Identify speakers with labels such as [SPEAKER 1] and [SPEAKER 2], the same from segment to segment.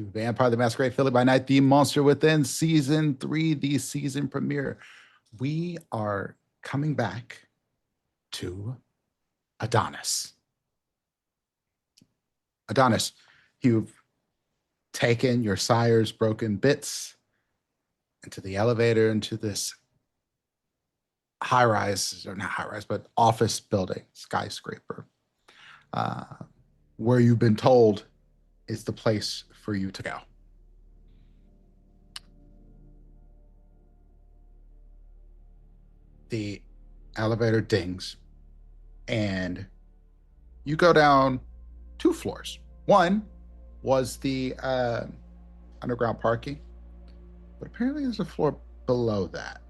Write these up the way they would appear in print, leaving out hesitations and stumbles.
[SPEAKER 1] to Vampire the Masquerade Philly by Night, the Monster Within Season 3, the season premiere. We are coming back to Adonis. Adonis, you've taken your sire's broken bits into the elevator, into this high-rise, or not high-rise, but office building, skyscraper, where you've been told is the place for you to go. The elevator dings, and you go down 2 floors. One was the underground parking, but apparently there's a floor below that.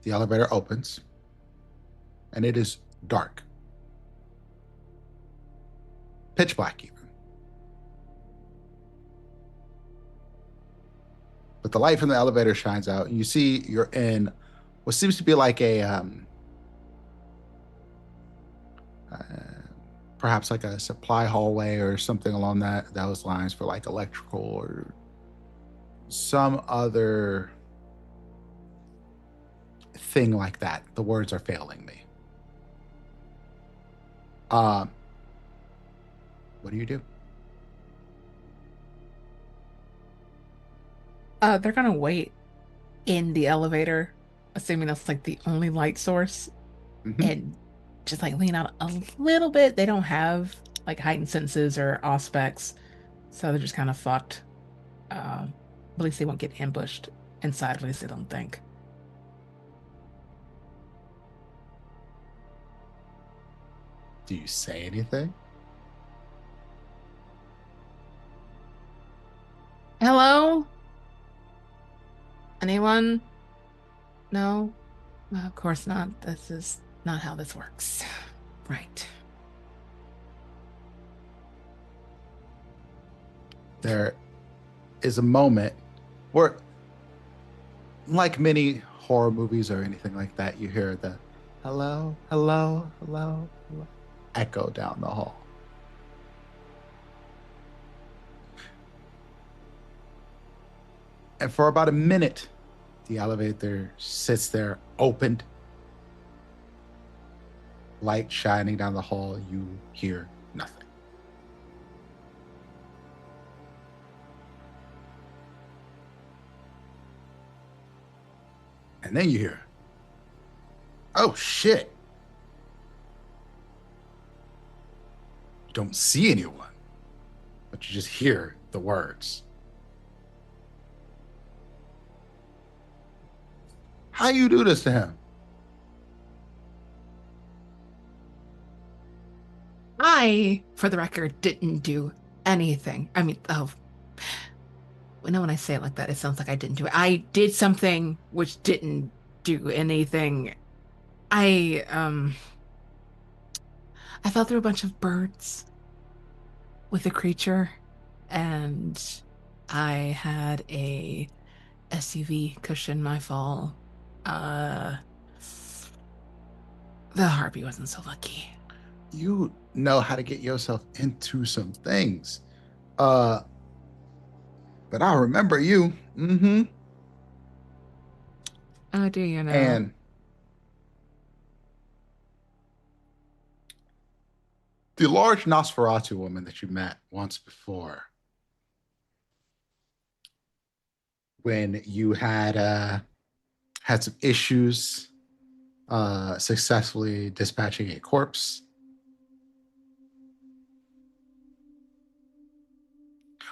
[SPEAKER 1] The elevator opens, and it is dark. Pitch black even. But the light from the elevator shines out, and you see you're in what seems to be like a perhaps like a supply hallway or something along those lines for like electrical or some other thing like that. The words are failing me. What do you do?
[SPEAKER 2] They're gonna wait in the elevator, assuming that's like the only light source,
[SPEAKER 1] Mm-hmm.
[SPEAKER 2] and just like lean out a little bit. They don't have like heightened senses or aspects, so they're just kind of fucked. At least they won't get ambushed inside, at least they don't think.
[SPEAKER 1] Do you say anything?
[SPEAKER 2] Hello? Anyone? No? Of course not. This is not how this works. Right.
[SPEAKER 1] There is a moment where, like many horror movies or anything like that, you hear the hello, hello, hello, hello echo down the hall. And for about a minute, the elevator sits there opened, light shining down the hall. You hear nothing. And then you hear, oh shit. You don't see anyone, but you just hear the words. How you do this to him?
[SPEAKER 2] I, for the record, didn't do anything. I mean, oh, no, when I say it like that, it sounds like I didn't do it. I did something which didn't do anything. I I fell through a bunch of birds with a creature, and I had a SUV cushion my fall. Uh, the harpy wasn't so lucky.
[SPEAKER 1] You know how to get yourself into some things. Uh, but I remember you. Mm-hmm.
[SPEAKER 2] Oh, do you know?
[SPEAKER 1] And the large Nosferatu woman that you met once before, when you had some issues successfully dispatching a corpse.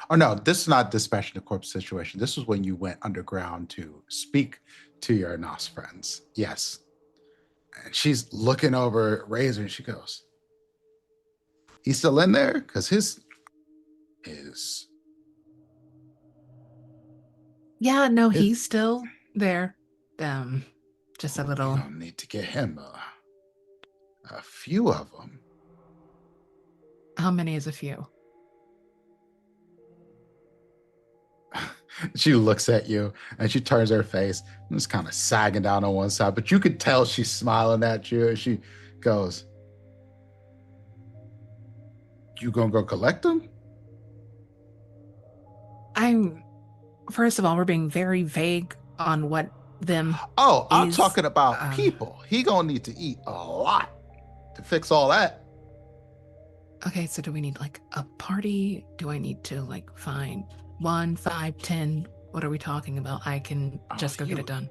[SPEAKER 1] Oh no, this is not dispatching the corpse situation. This was when you went underground to speak to your Nos friends. Yes. And she's looking over Razor and she goes, he's still in there? Because his is
[SPEAKER 2] Yeah, no,
[SPEAKER 1] his
[SPEAKER 2] he's still there. Um, just a
[SPEAKER 1] well, you
[SPEAKER 2] little.
[SPEAKER 1] don't need to get him a few of them.
[SPEAKER 2] How many is a few?
[SPEAKER 1] She looks at you and she turns her face and it's kind of sagging down on one side, but you could tell she's smiling at you and she goes, You gonna go collect them?
[SPEAKER 2] I'm, first of all, we're being very vague on what them
[SPEAKER 1] Oh, I'm
[SPEAKER 2] is.
[SPEAKER 1] talking about
[SPEAKER 2] Um,
[SPEAKER 1] people. He gonna need to eat a lot to fix all that.
[SPEAKER 2] okay, so do we need like a party? Do I need to like find one, five, 10? What are we talking about? I can
[SPEAKER 1] Oh,
[SPEAKER 2] just go get it
[SPEAKER 1] you
[SPEAKER 2] done.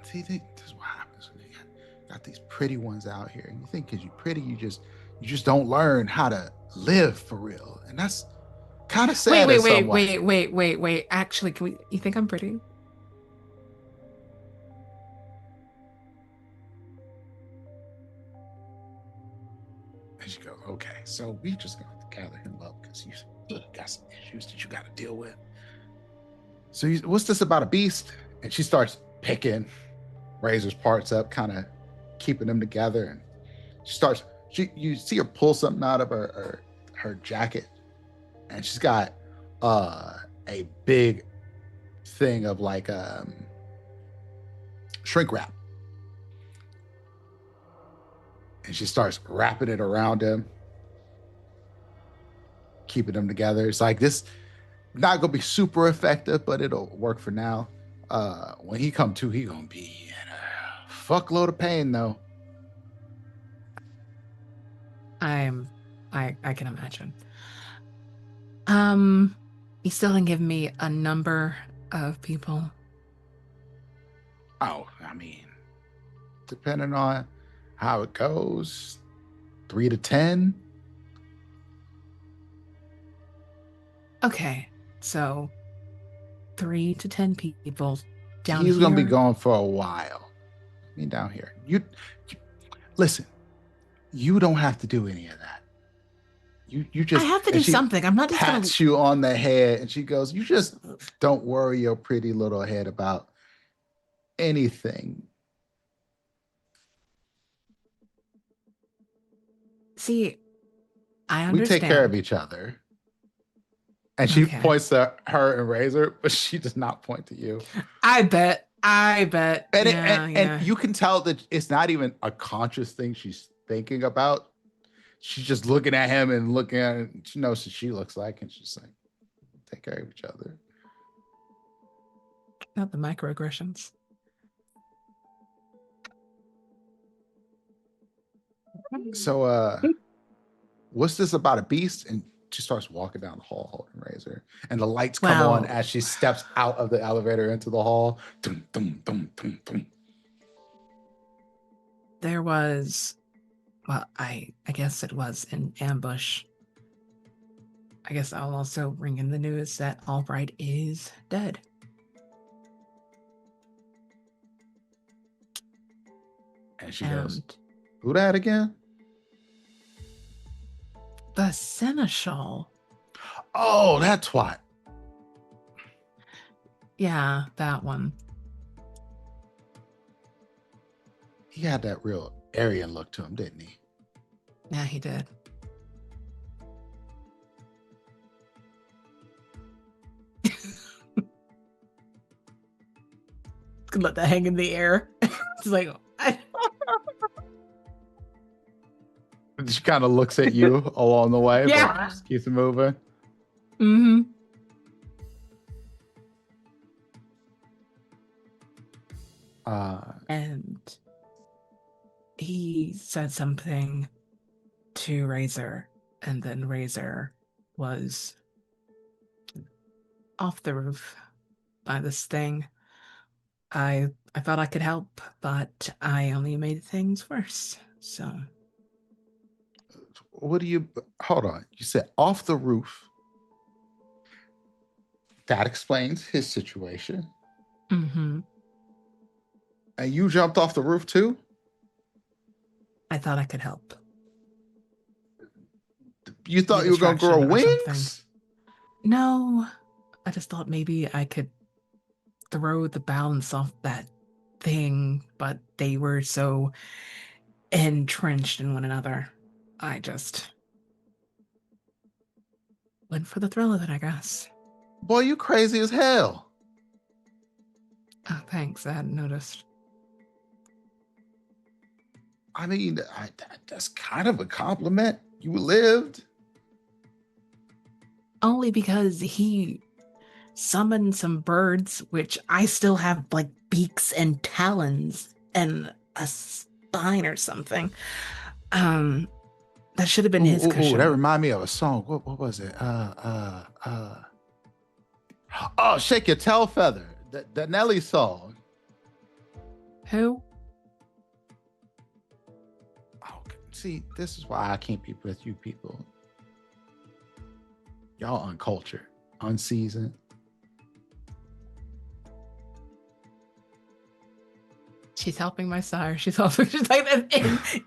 [SPEAKER 1] see, this is what happens when you got these pretty ones out here, and you think because you're pretty, you just don't learn how to live for real, and that's kind of
[SPEAKER 2] Wait,
[SPEAKER 1] sad
[SPEAKER 2] wait,
[SPEAKER 1] in some
[SPEAKER 2] wait,
[SPEAKER 1] way.
[SPEAKER 2] wait, wait, wait, wait. Actually, can we, you think I'm pretty?
[SPEAKER 1] And you go, okay, so we just gonna have to gather him up because you got some issues that you got to deal with. So what's this about a beast? And she starts picking Razor's parts up, kind of keeping them together, and she starts. You see her pull something out of her jacket, and she's got a big thing of like shrink wrap, and she starts wrapping it around him, keeping them together. It's like this not gonna be super effective, but it'll work for now. When he come to, he gonna be in a fuckload of pain though.
[SPEAKER 2] I'm, I can imagine. Um, you still didn't give me a number of people.
[SPEAKER 1] Oh, I mean, depending on how it goes, 3 to 10.
[SPEAKER 2] Okay, so 3 to 10 people down
[SPEAKER 1] He's gonna be
[SPEAKER 2] here.
[SPEAKER 1] gone for a while. I mean, down here. You listen. You don't have to do any of that. You
[SPEAKER 2] I
[SPEAKER 1] just
[SPEAKER 2] have to
[SPEAKER 1] and
[SPEAKER 2] do
[SPEAKER 1] she
[SPEAKER 2] something. I'm not just gonna
[SPEAKER 1] pats you on the head and she goes, "You just don't worry your pretty little head about anything."
[SPEAKER 2] see. I
[SPEAKER 1] We take care of
[SPEAKER 2] understand.
[SPEAKER 1] each other. And she
[SPEAKER 2] Okay.
[SPEAKER 1] points to her and Razor, but she does not point to you.
[SPEAKER 2] I bet. I bet.
[SPEAKER 1] And
[SPEAKER 2] Yeah,
[SPEAKER 1] and
[SPEAKER 2] yeah.
[SPEAKER 1] you can tell that it's not even a conscious thing she's thinking about. She's just looking at him and looking at it. She knows what she looks like, and she's like, take care of each other.
[SPEAKER 2] Not the microaggressions.
[SPEAKER 1] So what's this about a beast? And she starts walking down the hall holding Razor. And the lights come on
[SPEAKER 2] Well,
[SPEAKER 1] as she steps out of the elevator into the hall. Dum, dum, dum, dum, dum.
[SPEAKER 2] there was, well, I guess it was an ambush. I guess I'll also bring in the news that Albright is dead.
[SPEAKER 1] And she goes,
[SPEAKER 2] And
[SPEAKER 1] who that again?
[SPEAKER 2] the seneschal.
[SPEAKER 1] Oh, that twat.
[SPEAKER 2] Yeah, that one.
[SPEAKER 1] He had that real Aryan look to him, didn't he?
[SPEAKER 2] Yeah, he did. Could let that hang in the air. It's like,
[SPEAKER 1] She kind of looks at you along the way, but
[SPEAKER 2] yeah.
[SPEAKER 1] just keeps it moving.
[SPEAKER 2] Mm-hmm.
[SPEAKER 1] Uh,
[SPEAKER 2] And he said something to Razor, and then Razor was off the roof by this thing. I thought I could help, but I only made things worse. So,
[SPEAKER 1] what do you? Hold on. You said off the roof. That explains his situation.
[SPEAKER 2] mm-hmm.
[SPEAKER 1] And you jumped off the roof too?
[SPEAKER 2] I thought I could help.
[SPEAKER 1] You
[SPEAKER 2] Be a
[SPEAKER 1] thought you were gonna grow
[SPEAKER 2] distraction or something.
[SPEAKER 1] wings?
[SPEAKER 2] No, I just thought maybe I could throw the balance off that thing, but they were so entrenched in one another. I just went for the thrill of it, I guess.
[SPEAKER 1] Boy, you crazy as hell.
[SPEAKER 2] Oh, thanks. I hadn't noticed.
[SPEAKER 1] I mean, that's kind of a compliment. You lived.
[SPEAKER 2] only because he summoned some birds, which I still have like beaks and talons and a spine or something. Um, that should have been
[SPEAKER 1] Ooh,
[SPEAKER 2] his
[SPEAKER 1] ooh, ooh, that
[SPEAKER 2] cushion.
[SPEAKER 1] remind me of a song. What was it? Oh, Shake Your Tail Feather. The Nelly song.
[SPEAKER 2] Who?
[SPEAKER 1] Oh, see, this is why I can't be with you people. Y'all uncultured, unseasoned.
[SPEAKER 2] She's helping my sire. She's helping. She's like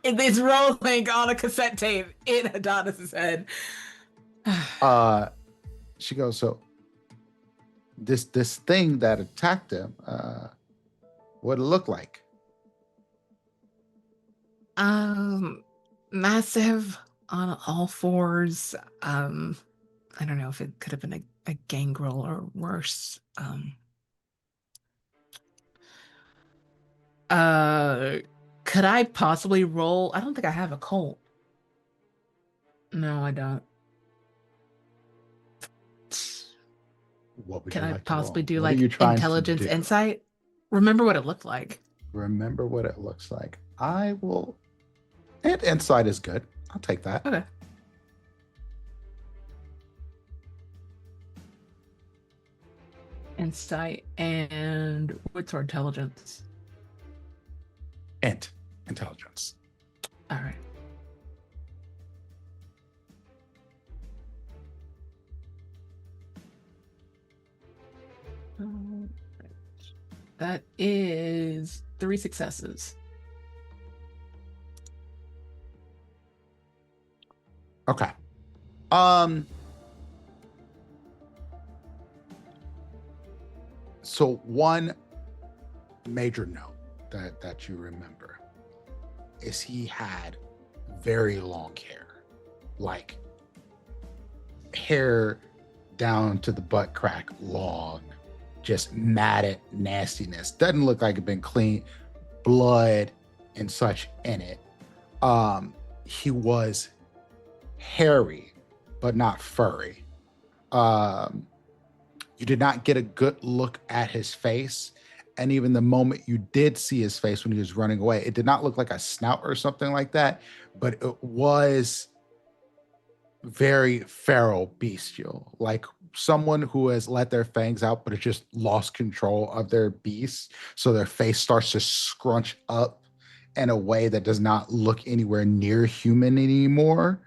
[SPEAKER 2] in this rolling on a cassette tape in Adonis's head.
[SPEAKER 1] Uh, she goes, so this thing that attacked him, what it look like?
[SPEAKER 2] Um, massive on all fours. I don't know if it could have been a gangrel or worse. Uh, could I possibly roll? I don't think I have a Colt. No, I don't.
[SPEAKER 1] What would
[SPEAKER 2] Can
[SPEAKER 1] you
[SPEAKER 2] I
[SPEAKER 1] like to
[SPEAKER 2] possibly
[SPEAKER 1] roll?
[SPEAKER 2] do
[SPEAKER 1] What are
[SPEAKER 2] like
[SPEAKER 1] you trying to
[SPEAKER 2] intelligence
[SPEAKER 1] do?
[SPEAKER 2] insight? Remember what it looked like.
[SPEAKER 1] Remember what it looks like. I will. And insight is good. I'll take that.
[SPEAKER 2] Okay. Insight and wits or intelligence.
[SPEAKER 1] Int intelligence.
[SPEAKER 2] All right. That is 3 successes.
[SPEAKER 1] Okay. Um. So one major note that you remember is he had very long hair, like hair down to the butt crack, long, just matted nastiness. Doesn't look like it been clean, blood and such in it. He was hairy, but not furry. Um, you did not get a good look at his face. And even the moment you did see his face when he was running away, it did not look like a snout or something like that, but it was very feral, bestial, like someone who has let their fangs out, but has just lost control of their beast. So their face starts to scrunch up in a way that does not look anywhere near human anymore.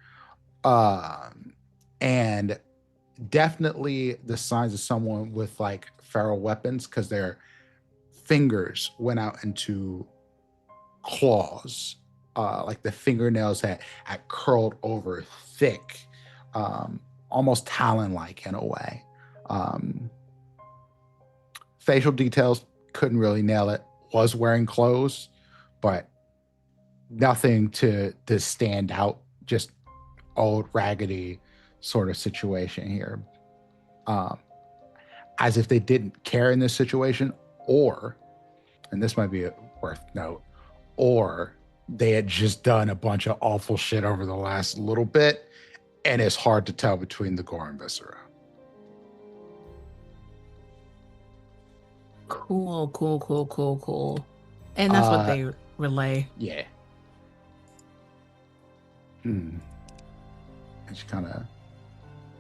[SPEAKER 1] And definitely the signs of someone with like feral weapons because their fingers went out into claws. Like the fingernails had curled over thick, almost talon-like in a way. Um, Facial details couldn't really nail it. Was wearing clothes, but nothing to stand out. Just old raggedy sort of situation here. Um, as if they didn't care in this situation, or, and this might be a worth note, or they had just done a bunch of awful shit over the last little bit, and it's hard to tell between the gore and viscera.
[SPEAKER 2] Cool, cool, cool, cool, cool. And that's what
[SPEAKER 1] Uh,
[SPEAKER 2] they relay.
[SPEAKER 1] yeah. Hmm. And she kind of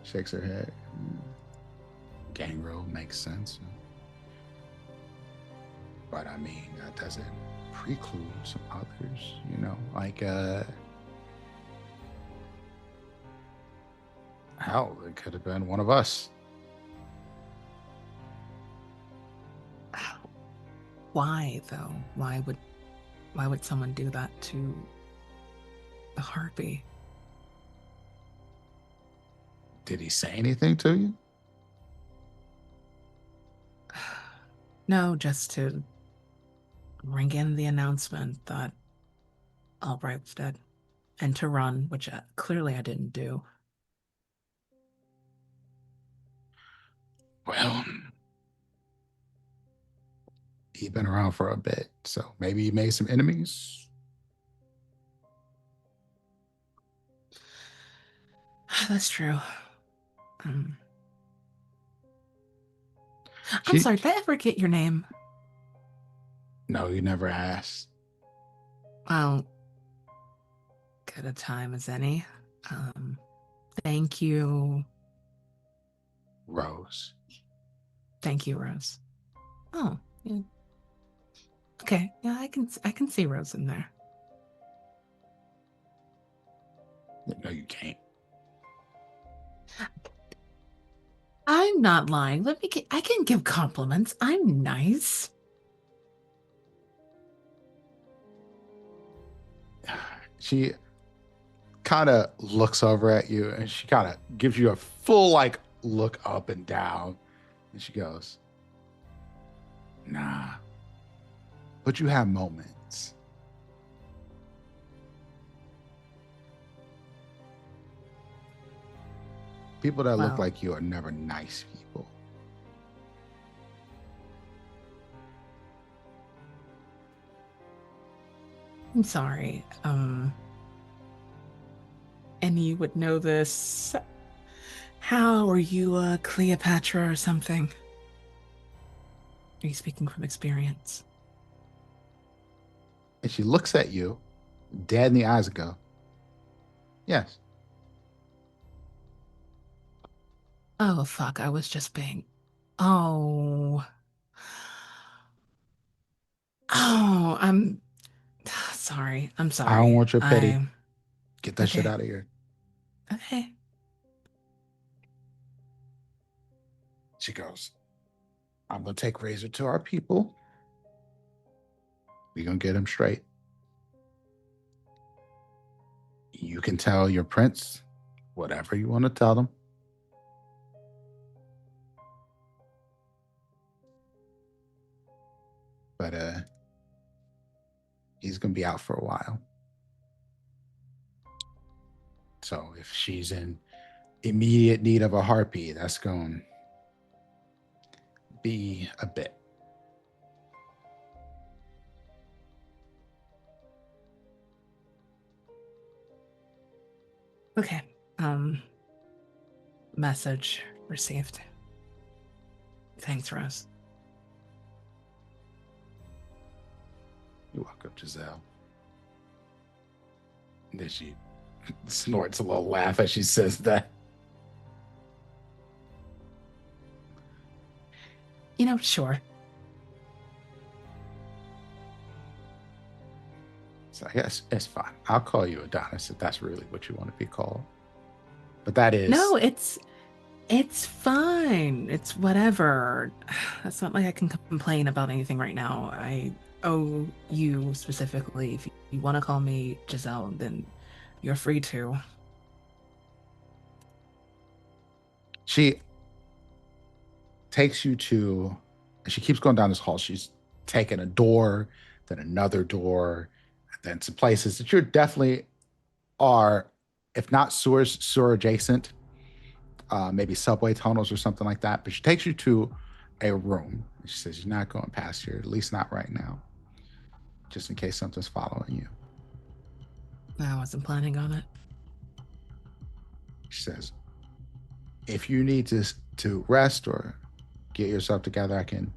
[SPEAKER 1] shakes her head. Gangrel makes sense. But I mean, that doesn't preclude some others, like hell, it could have been one of us.
[SPEAKER 2] Why though? Why would someone do that to the harpy?
[SPEAKER 1] Did he say anything to you?
[SPEAKER 2] No, just to ring in the announcement that Albright was dead and to run, which clearly I didn't do.
[SPEAKER 1] Well, he's been around for a bit, so maybe he made some enemies.
[SPEAKER 2] That's true. Um, I'm
[SPEAKER 1] She,
[SPEAKER 2] sorry, did I ever get your name?
[SPEAKER 1] no, you never asked.
[SPEAKER 2] Well, good a time as any. Um, thank you.
[SPEAKER 1] Rose.
[SPEAKER 2] Thank you, Rose. Oh, yeah. Okay. Yeah, I can see Rose in there.
[SPEAKER 1] No, you can't.
[SPEAKER 2] I'm not lying. I can give compliments. I'm nice.
[SPEAKER 1] She kind of looks over at you and she kind of gives you a full like look up and down. And she goes, nah, but you have moments. People that look
[SPEAKER 2] Well,
[SPEAKER 1] like you are never nice people.
[SPEAKER 2] I'm sorry. And you would know this. How are you, Cleopatra or something? Are you speaking from experience?
[SPEAKER 1] And she looks at you dead in the eyes and go, yes.
[SPEAKER 2] Oh, fuck. I was just being. Oh. Oh, I'm sorry. I'm
[SPEAKER 1] I don't
[SPEAKER 2] sorry.
[SPEAKER 1] want your pity.
[SPEAKER 2] I.
[SPEAKER 1] Get that shit
[SPEAKER 2] Okay.
[SPEAKER 1] out of here.
[SPEAKER 2] Okay.
[SPEAKER 1] She goes, I'm going to take Razor to our people. We're going to get him straight. You can tell your prince whatever you want to tell them. But he's going to be out for a while. So if she's in immediate need of a harpy, that's going to be a bit.
[SPEAKER 2] Okay. Um, Message received. Thanks, Rose.
[SPEAKER 1] You're welcome, Giselle. And then she snorts a little laugh as she says that.
[SPEAKER 2] Sure.
[SPEAKER 1] So I guess it's fine. I'll call you Adonis if that's really what you want to be called. But that
[SPEAKER 2] No,
[SPEAKER 1] is,
[SPEAKER 2] it's fine. It's whatever. It's not like I can complain about anything right now. I owe you specifically. If you want to call me Giselle, then you're free to.
[SPEAKER 1] she takes you to, and she keeps going down this hall. She's taken a door, then another door, and then some places that you're definitely are, if not sewers, sewer adjacent, maybe subway tunnels or something like that. But she takes you to a room. She says, you're not going past here, at least not right now, just in case something's following you.
[SPEAKER 2] I wasn't planning on it.
[SPEAKER 1] She says, if you need to rest or get yourself together, I can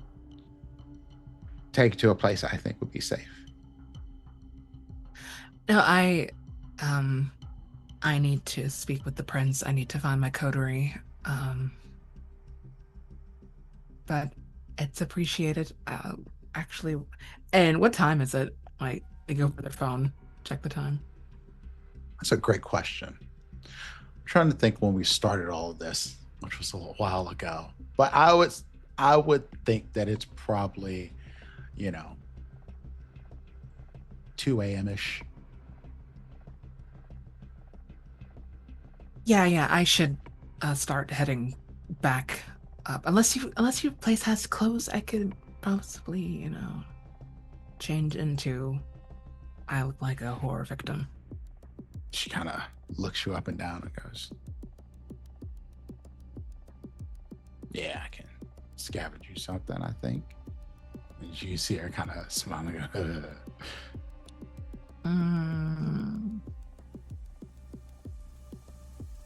[SPEAKER 1] take you to a place I think would be safe.
[SPEAKER 2] No, um, I need to speak with the prince. I need to find my coterie. But it's appreciated. Actually, and what time is it? Like, they go for their phone, check the time.
[SPEAKER 1] That's a great question. I'm trying to think when we started all of this, which was a little while ago. But I would think that it's probably, you know, 2 a.m. ish.
[SPEAKER 2] Yeah, yeah, I should start heading back up. Unless your place has clothes, I could possibly, change into I look like a horror victim.
[SPEAKER 1] She kind of looks you up and down and goes, yeah, I can scavenge you something, I think. And you see her kind of smiling.
[SPEAKER 2] Mm,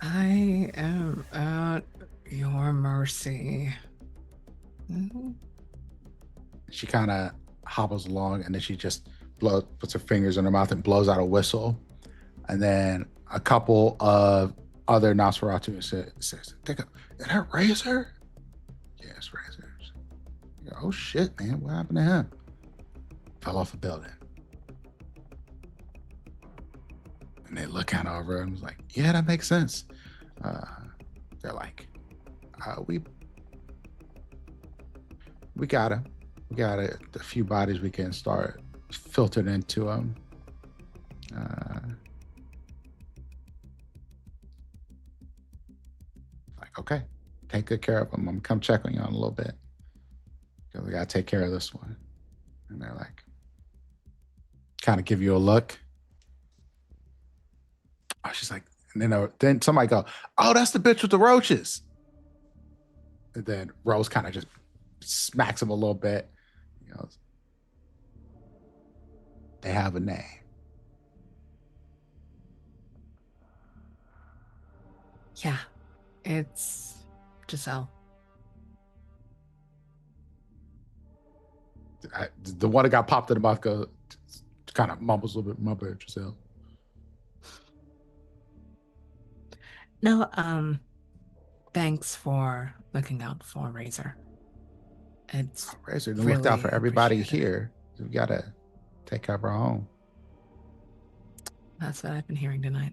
[SPEAKER 2] I am at your mercy. Mhm.
[SPEAKER 1] She kind of hobbles along, and then she just puts her fingers in her mouth and blows out a whistle. And then a couple of other Nosferatu says, "Take a, is that Razor?" Yes, Razor. Oh shit, man, what happened to him? Fell off a building. And they look kind of over and was like, "Yeah, that makes sense." Uh, they're like, "We got him. We got a few bodies we can start filtered into him." Uh, like, okay, take good care of him. I'm gonna come check on you in a little bit because we gotta take care of this one. And they're like, kind of give you a look. Oh, she's like, and then somebody go, "Oh, that's the bitch with the roaches." And then Rose kind of just smacks him a little bit. You know, they have a name.
[SPEAKER 2] Yeah, it's Giselle.
[SPEAKER 1] The one that got popped in the mouth goes, kind of mumbles a little bit, "My bad, Giselle."
[SPEAKER 2] No, thanks for looking out for Razor. It's
[SPEAKER 1] All right, so then looked out
[SPEAKER 2] really
[SPEAKER 1] for everybody
[SPEAKER 2] appreciated.
[SPEAKER 1] here. We gotta take care of our own.
[SPEAKER 2] That's what I've been hearing tonight.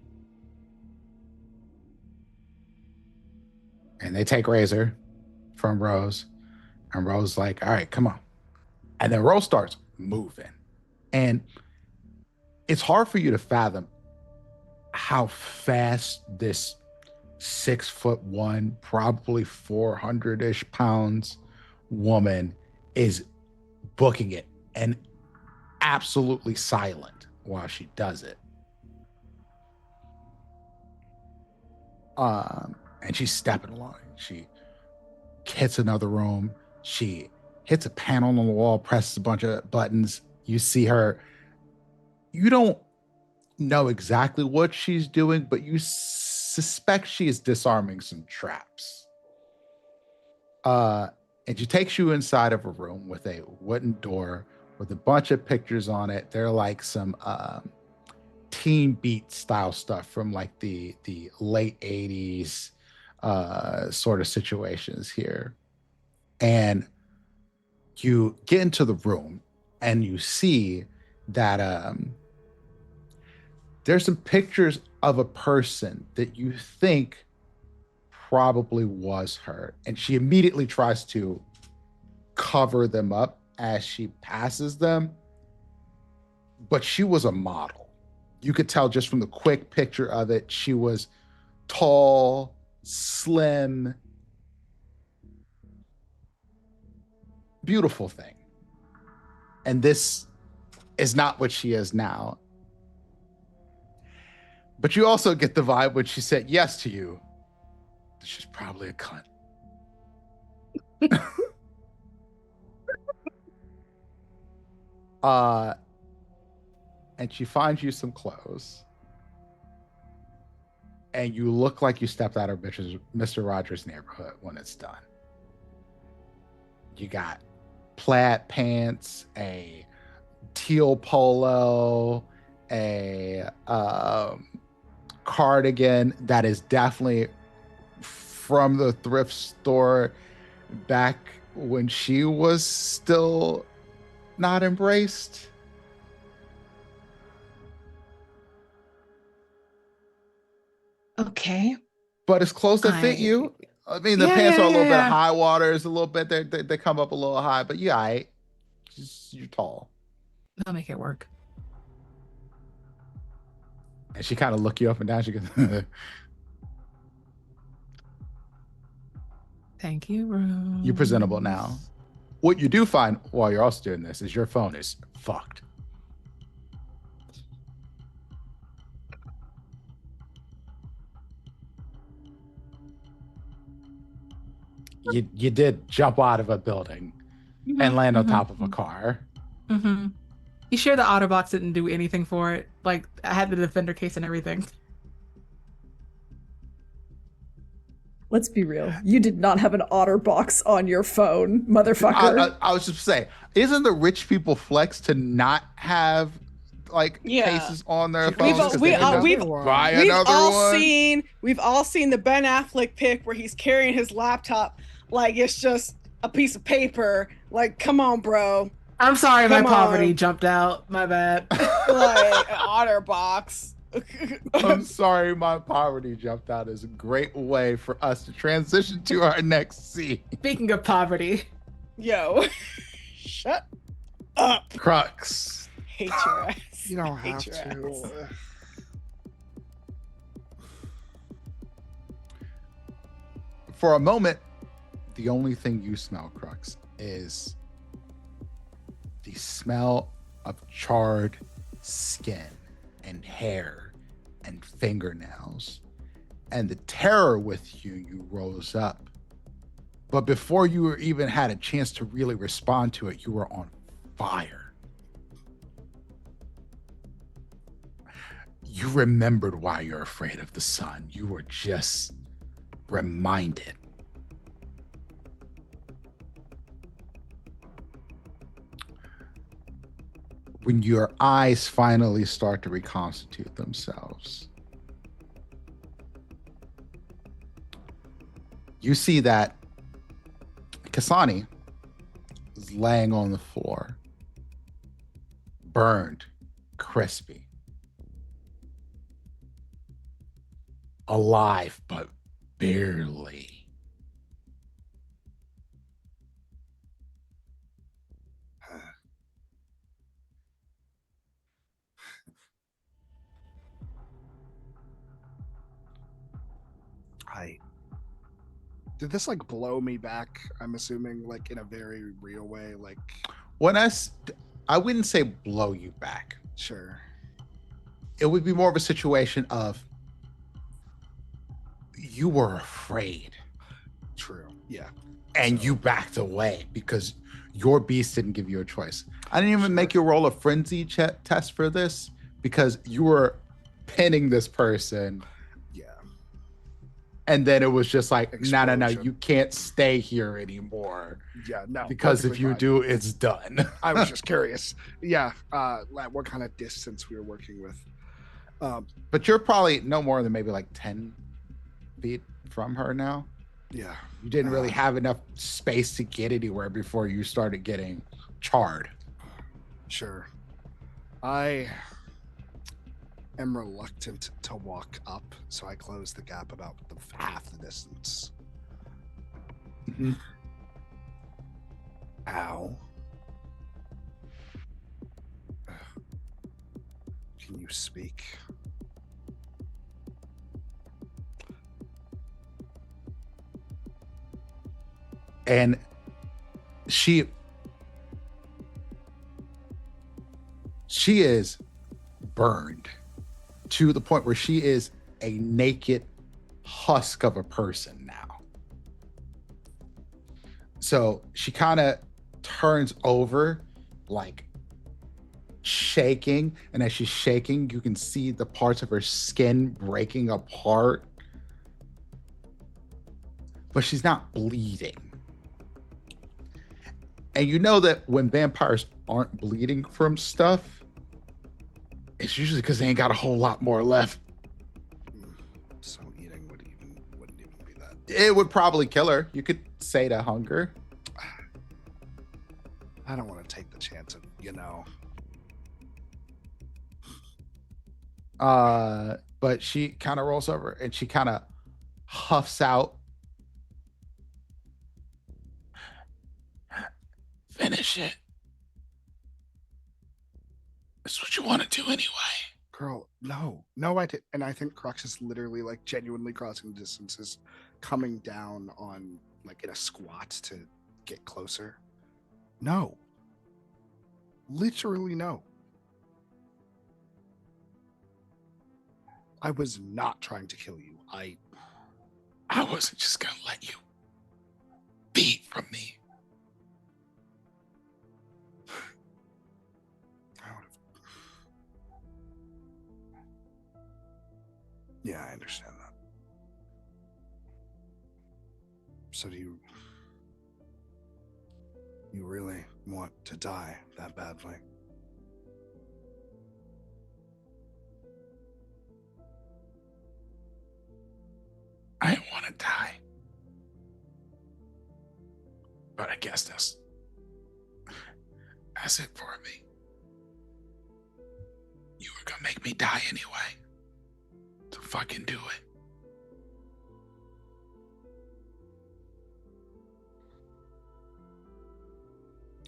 [SPEAKER 1] And they take Razor from Rose, and Rose like, "All right, come on." And then Rose starts moving, and it's hard for you to fathom how fast this 6'1", probably 400-ish pounds woman is booking it, and absolutely silent while she does it. And she's stepping along. She hits another room. She hits a panel on the wall, presses a bunch of buttons. You see her. You don't know exactly what she's doing, but you suspect she is disarming some traps. Uh, and she takes you inside of a room with a wooden door with a bunch of pictures on it. They're like some teen beat style stuff from like the late 80s sort of situations here. And you get into the room and you see that there's some pictures of a person that you think probably was her. And she immediately tries to cover them up as she passes them. But she was a model. You could tell just from the quick picture of it, she was tall, slim, beautiful thing. And this is not what she is now. But you also get the vibe when she said yes to you, she's probably a cunt. uh, and she finds you some clothes, and you look like you stepped out of Mr. Rogers' neighborhood when it's done. You got plaid pants, a teal polo, a cardigan that is definitely from the thrift store back when she was still not embraced.
[SPEAKER 2] Okay.
[SPEAKER 1] But it's clothes that fit
[SPEAKER 2] I
[SPEAKER 1] you. I mean, the
[SPEAKER 2] Yeah,
[SPEAKER 1] pants
[SPEAKER 2] yeah,
[SPEAKER 1] are a
[SPEAKER 2] yeah,
[SPEAKER 1] little bit
[SPEAKER 2] yeah.
[SPEAKER 1] high waters, a little bit. They come up a little high, but yeah, you're tall.
[SPEAKER 2] I'll make it work.
[SPEAKER 1] And she kind of look you up and down. She goes,
[SPEAKER 2] Thank you,
[SPEAKER 1] "You're presentable now."
[SPEAKER 2] Rose.
[SPEAKER 1] What you do find while you're also doing this is your phone is fucked. You did jump out of a building and land on top of a car.
[SPEAKER 2] Mm-hmm. You sure the Otterbox didn't do anything for it? Like, I had the defender case and everything.
[SPEAKER 3] Let's be real. You did not have an otter box on your phone, motherfucker.
[SPEAKER 1] I was just saying, isn't the rich people flex to not have like
[SPEAKER 4] Yeah.
[SPEAKER 1] cases on their
[SPEAKER 5] You could
[SPEAKER 4] We've
[SPEAKER 1] phones
[SPEAKER 5] just
[SPEAKER 1] because
[SPEAKER 4] we
[SPEAKER 1] they
[SPEAKER 5] get
[SPEAKER 1] can just
[SPEAKER 5] another
[SPEAKER 4] we've
[SPEAKER 1] buy
[SPEAKER 5] one.
[SPEAKER 4] we've
[SPEAKER 1] another
[SPEAKER 4] all
[SPEAKER 1] one?
[SPEAKER 4] seen the Ben Affleck pic where he's carrying his laptop like it's just a piece of paper. Like, come on, bro.
[SPEAKER 2] I'm sorry, my
[SPEAKER 4] Come
[SPEAKER 2] poverty
[SPEAKER 4] on.
[SPEAKER 2] jumped out. My bad.
[SPEAKER 4] Like an otter box.
[SPEAKER 1] I'm sorry, my poverty jumped out is a great way for us to transition to our next scene.
[SPEAKER 2] Speaking of poverty,
[SPEAKER 4] Yo. Shut up.
[SPEAKER 1] Crux.
[SPEAKER 4] Hate your ass.
[SPEAKER 5] You don't
[SPEAKER 4] Hate
[SPEAKER 5] have
[SPEAKER 4] your
[SPEAKER 5] to.
[SPEAKER 4] ass.
[SPEAKER 1] For a moment, the only thing you smell, Crux, is the smell of charred skin and hair and fingernails. And the terror with you rose up. But before you even had a chance to really respond to it, you were on fire. You remembered why you're afraid of the sun. You were just reminded. When your eyes finally start to reconstitute themselves, you see that Kasani is laying on the floor, burned, crispy, alive, but barely.
[SPEAKER 5] Did this like blow me back? I'm assuming like in a very real way. Like,
[SPEAKER 1] When I wouldn't say blow you back.
[SPEAKER 5] sure.
[SPEAKER 1] It would be more of a situation of you were afraid
[SPEAKER 5] True. Yeah.
[SPEAKER 1] and
[SPEAKER 5] So-
[SPEAKER 1] you backed away because your beast didn't give you a choice. I didn't even
[SPEAKER 5] Sure.
[SPEAKER 1] make you roll a frenzy test for this because you were pinning this person.
[SPEAKER 5] Yeah.
[SPEAKER 1] And then it was just like, no,
[SPEAKER 5] Explosion.
[SPEAKER 1] you can't stay here anymore.
[SPEAKER 5] Yeah. No.
[SPEAKER 1] Because if
[SPEAKER 5] perfectly
[SPEAKER 1] you
[SPEAKER 5] fine.
[SPEAKER 1] do, it's done.
[SPEAKER 5] I was just curious. Yeah. Like what kind of distance we were working with.
[SPEAKER 1] But you're probably no more than maybe like 10 feet from her now.
[SPEAKER 5] Yeah.
[SPEAKER 1] You didn't really have enough space to get anywhere before you started getting charred.
[SPEAKER 5] Sure. I am reluctant to walk up, so I close the gap about half the distance.
[SPEAKER 1] Mhm.
[SPEAKER 5] Ow. Can you speak?
[SPEAKER 1] And she is burned to the point where she is a naked husk of a person now. So she kind of turns over, like shaking, and as she's shaking, you can see the parts of her skin breaking apart, but she's not bleeding. And you know that when vampires aren't bleeding from stuff, it's usually because they ain't got a whole lot more left.
[SPEAKER 5] So eating wouldn't even be that.
[SPEAKER 1] It would probably kill her. You could say to hunger.
[SPEAKER 5] I don't want to take the chance of,
[SPEAKER 1] But she kind of rolls over and she kind of huffs out. Finish it. That's what you want to do anyway.
[SPEAKER 5] Girl, no, I did, and I think Crux is literally like genuinely crossing distances, coming down on like in a squat to get closer. No, literally no. I was not trying to kill you. I
[SPEAKER 1] wasn't just gonna let you be from me.
[SPEAKER 5] would have. Yeah, I understand that. So do you really want to die that badly?
[SPEAKER 1] I don't want to die. But I guess that's it for me. You were gonna make me die anyway. So fucking do it.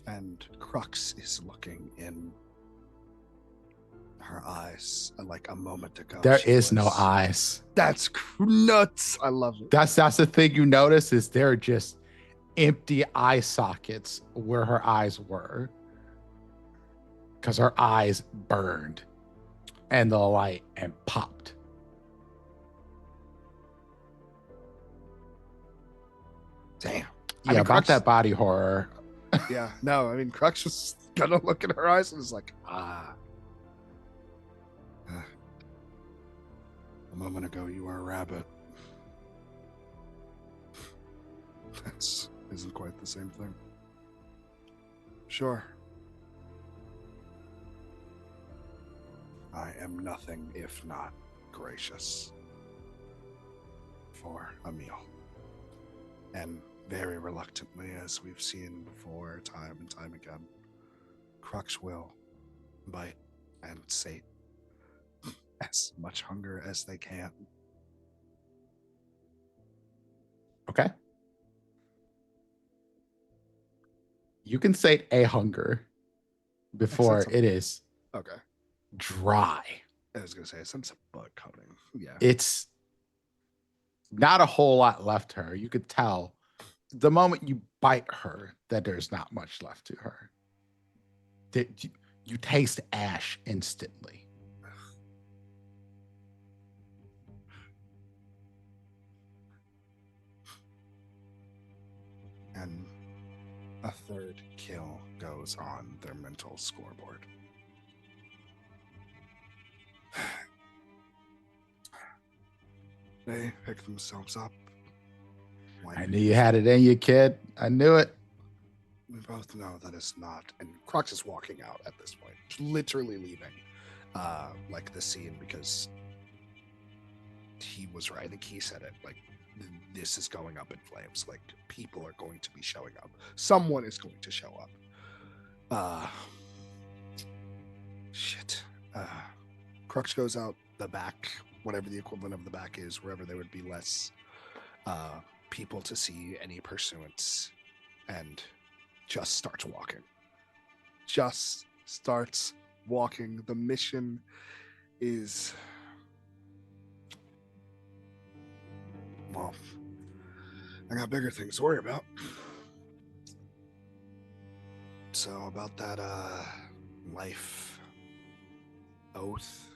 [SPEAKER 5] And Crux is looking in her eyes like a moment ago.
[SPEAKER 1] There
[SPEAKER 5] she
[SPEAKER 1] is no
[SPEAKER 5] was-
[SPEAKER 1] eyes.
[SPEAKER 5] That's nuts. I love it.
[SPEAKER 1] That's the thing you notice is there are just empty eye sockets where her eyes were. Because her eyes burned and the light and popped.
[SPEAKER 5] Damn.
[SPEAKER 1] Yeah,
[SPEAKER 5] mean,
[SPEAKER 1] about
[SPEAKER 5] Crux-
[SPEAKER 1] that body horror.
[SPEAKER 5] Yeah, no, I mean, Crux was gonna look in her eyes and was like, a moment ago you were a rabbit. That isn't quite the same thing. Sure. I am nothing if not gracious for a meal. And very reluctantly, as we've seen before, time and time again, Crux will bite and sate as much hunger as they can.
[SPEAKER 1] Okay. You can sate a hunger before
[SPEAKER 5] Except some-
[SPEAKER 1] it is
[SPEAKER 5] Okay.
[SPEAKER 1] dry.
[SPEAKER 5] I was gonna say, since a bug coating. Yeah.
[SPEAKER 1] It's not a whole lot left to her. You could tell the moment you bite her that there's not much left to her. That you taste ash instantly.
[SPEAKER 5] And a third kill goes on their mental scoreboard. They pick themselves up.
[SPEAKER 1] I knew you had it in you, kid. I knew it.
[SPEAKER 5] We both know that it's not. And Crux is walking out at this point, literally leaving like the scene, because he was right. I think he said it, like, this is going up in flames. Like, people are going to be showing up. Someone is going to show up. Shit. Crux goes out the back, whatever the equivalent of the back is, wherever there would be less people to see any pursuance, and just starts walking. Just starts walking. The mission is, well, I got bigger things to worry about. So about that life oath.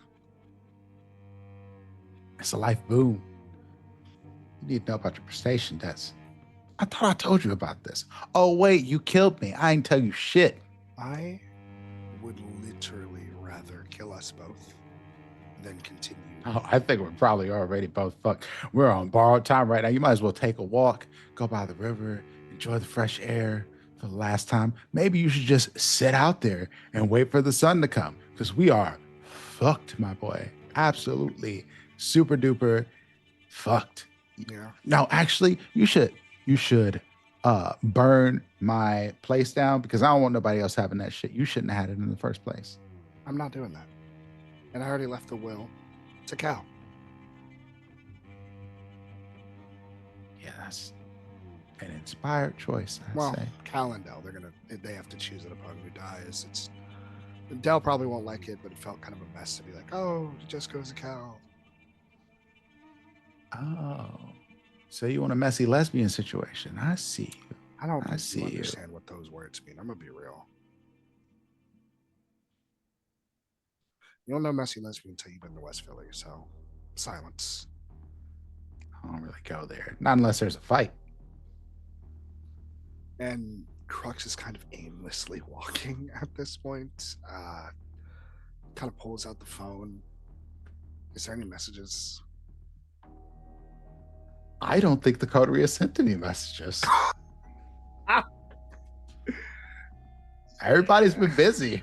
[SPEAKER 1] It's a life boom. You need to know about your prestation deaths. I thought I told you about this. Oh, wait, you killed me. I ain't tell you shit.
[SPEAKER 5] I would literally rather kill us both than continue.
[SPEAKER 1] Oh, I think we're probably already both fucked. We're on borrowed time right now. You might as well take a walk, go by the river, enjoy the fresh air for the last time. Maybe you should just sit out there and wait for the sun to come, because we are fucked, my boy. Absolutely super duper fucked.
[SPEAKER 5] Yeah.
[SPEAKER 1] No, actually, you should burn my place down, because I don't want nobody else having that shit. You shouldn't have had it in the first place.
[SPEAKER 5] I'm not doing that. And I already left the will to Cal.
[SPEAKER 1] Yeah, that's an inspired choice, I'd
[SPEAKER 5] Well,
[SPEAKER 1] say.
[SPEAKER 5] Cal and Dell, they have to choose it upon who dies. Dell probably won't like it, but it felt kind of a mess to be like, oh, it just goes to Cal.
[SPEAKER 1] Oh, so you want a messy lesbian situation? I see you.
[SPEAKER 5] I don't
[SPEAKER 1] I
[SPEAKER 5] think
[SPEAKER 1] see
[SPEAKER 5] you
[SPEAKER 1] you.
[SPEAKER 5] understand what those words mean. I'm gonna be real. You don't know messy lesbian until you've been to West Philly, so silence.
[SPEAKER 1] I don't really go there, not unless there's a fight.
[SPEAKER 5] And Crux is kind of aimlessly walking at this point. Kind of pulls out the phone. Is there any messages?
[SPEAKER 1] I don't think the coterie has sent any messages. Everybody's been busy.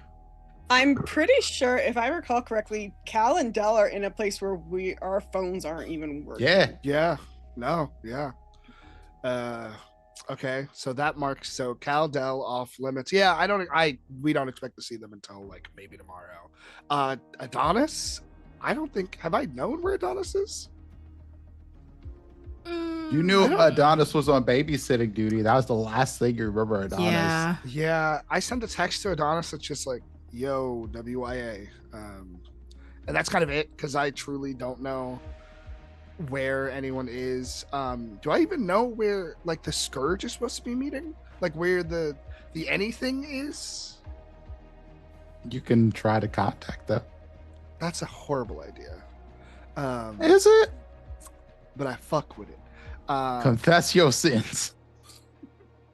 [SPEAKER 4] I'm pretty sure, if I recall correctly, Cal and Dell are in a place where our phones aren't even working.
[SPEAKER 1] Yeah.
[SPEAKER 5] Yeah. No. Yeah. Okay. So that marks Cal Dell off limits. Yeah. We don't expect to see them until like maybe tomorrow. Adonis. I don't think. Have I known where Adonis is?
[SPEAKER 1] You knew
[SPEAKER 5] I don't-
[SPEAKER 1] Adonis was on babysitting duty. That was the last thing you remember Adonis.
[SPEAKER 2] Yeah.
[SPEAKER 5] Yeah. I sent a text to Adonis that's just like, "Yo, WIA," and that's kind of it because I truly don't know where anyone is. Do I even know where like the Scourge is supposed to be meeting? Like where the anything is?
[SPEAKER 1] You can try to contact them.
[SPEAKER 5] That's a horrible idea.
[SPEAKER 1] Is it?
[SPEAKER 5] But I fuck with it.
[SPEAKER 1] Confess your sins.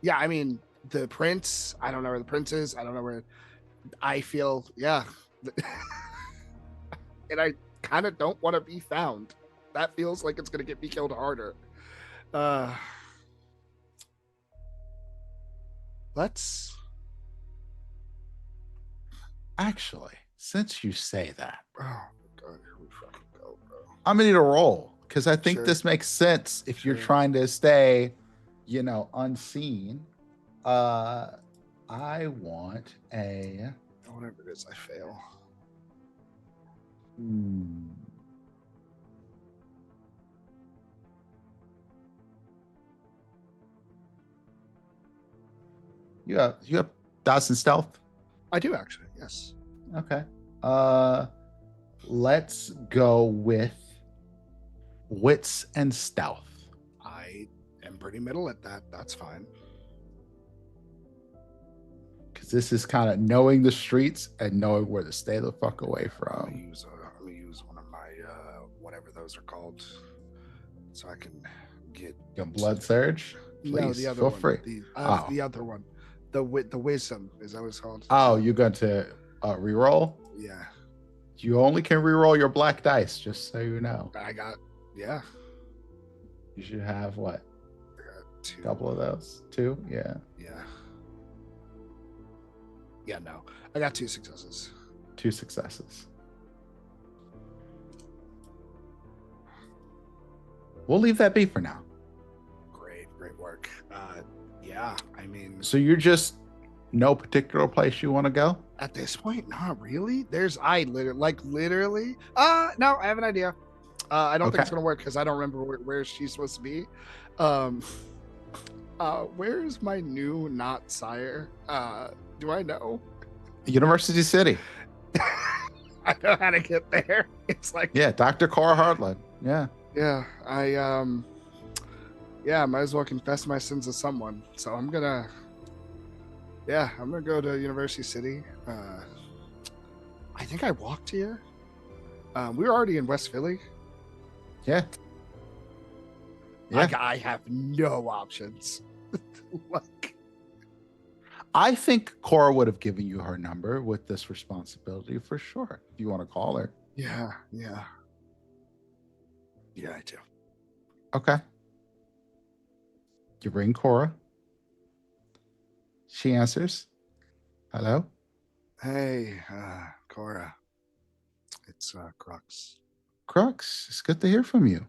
[SPEAKER 5] Yeah, I mean the prince. I don't know where the prince is. I don't know where. I feel and I kind of don't want to be found. That feels like it's gonna get me killed harder. Let's
[SPEAKER 1] Actually, since you say that,
[SPEAKER 5] oh my god, here we fucking go, bro.
[SPEAKER 1] I'm gonna need a roll because I think
[SPEAKER 5] Sure.
[SPEAKER 1] this makes sense if you're
[SPEAKER 5] Sure.
[SPEAKER 1] trying to stay, unseen. I want a.
[SPEAKER 5] Whatever it is, I fail.
[SPEAKER 1] You have 1,000 stealth.
[SPEAKER 5] I do actually, yes.
[SPEAKER 1] Okay. Let's go with wits and stealth.
[SPEAKER 5] I am pretty middle at that. That's fine.
[SPEAKER 1] Because this is kind of knowing the streets and knowing where to stay the fuck away
[SPEAKER 5] I'm
[SPEAKER 1] from.
[SPEAKER 5] gonna use one of my whatever those are called, so I can get
[SPEAKER 1] Your blood surge. Please,
[SPEAKER 5] no, the other
[SPEAKER 1] feel
[SPEAKER 5] one.
[SPEAKER 1] free.
[SPEAKER 5] The other one. The wisdom is that what it's called?
[SPEAKER 1] Oh, you're going to reroll?
[SPEAKER 5] Yeah,
[SPEAKER 1] You only can reroll your black dice, just so you know.
[SPEAKER 5] I got. Yeah,
[SPEAKER 1] You should have what?
[SPEAKER 5] I got two.
[SPEAKER 1] A couple of those? 2? Yeah.
[SPEAKER 5] Yeah. Yeah, no. I got 2 successes.
[SPEAKER 1] 2 successes. We'll leave that be for now.
[SPEAKER 5] Great work. Yeah, I mean,
[SPEAKER 1] So you're just no particular place you want to go?
[SPEAKER 5] at this point, not really. Literally. No, I have an idea. I don't think
[SPEAKER 1] Okay.
[SPEAKER 5] it's gonna work because I don't remember where she's supposed to be. Where's my new not sire? Do I know?
[SPEAKER 1] University City.
[SPEAKER 5] I know how to get there. It's like,
[SPEAKER 1] Yeah, Dr. Cora Hardland. Yeah.
[SPEAKER 5] yeah, I might as well confess my sins to someone. So I'm gonna go to University City. I think I walked here. We were already in West Philly.
[SPEAKER 1] Yeah. Yeah.
[SPEAKER 5] I have no options. Like,
[SPEAKER 1] I think Cora would have given you her number with this responsibility for sure. If you want to call her.
[SPEAKER 5] yeah, I do.
[SPEAKER 1] Okay. You ring Cora. She answers. Hello?
[SPEAKER 5] Hey, Cora. It's Crux.
[SPEAKER 1] Crux, it's good to hear from you.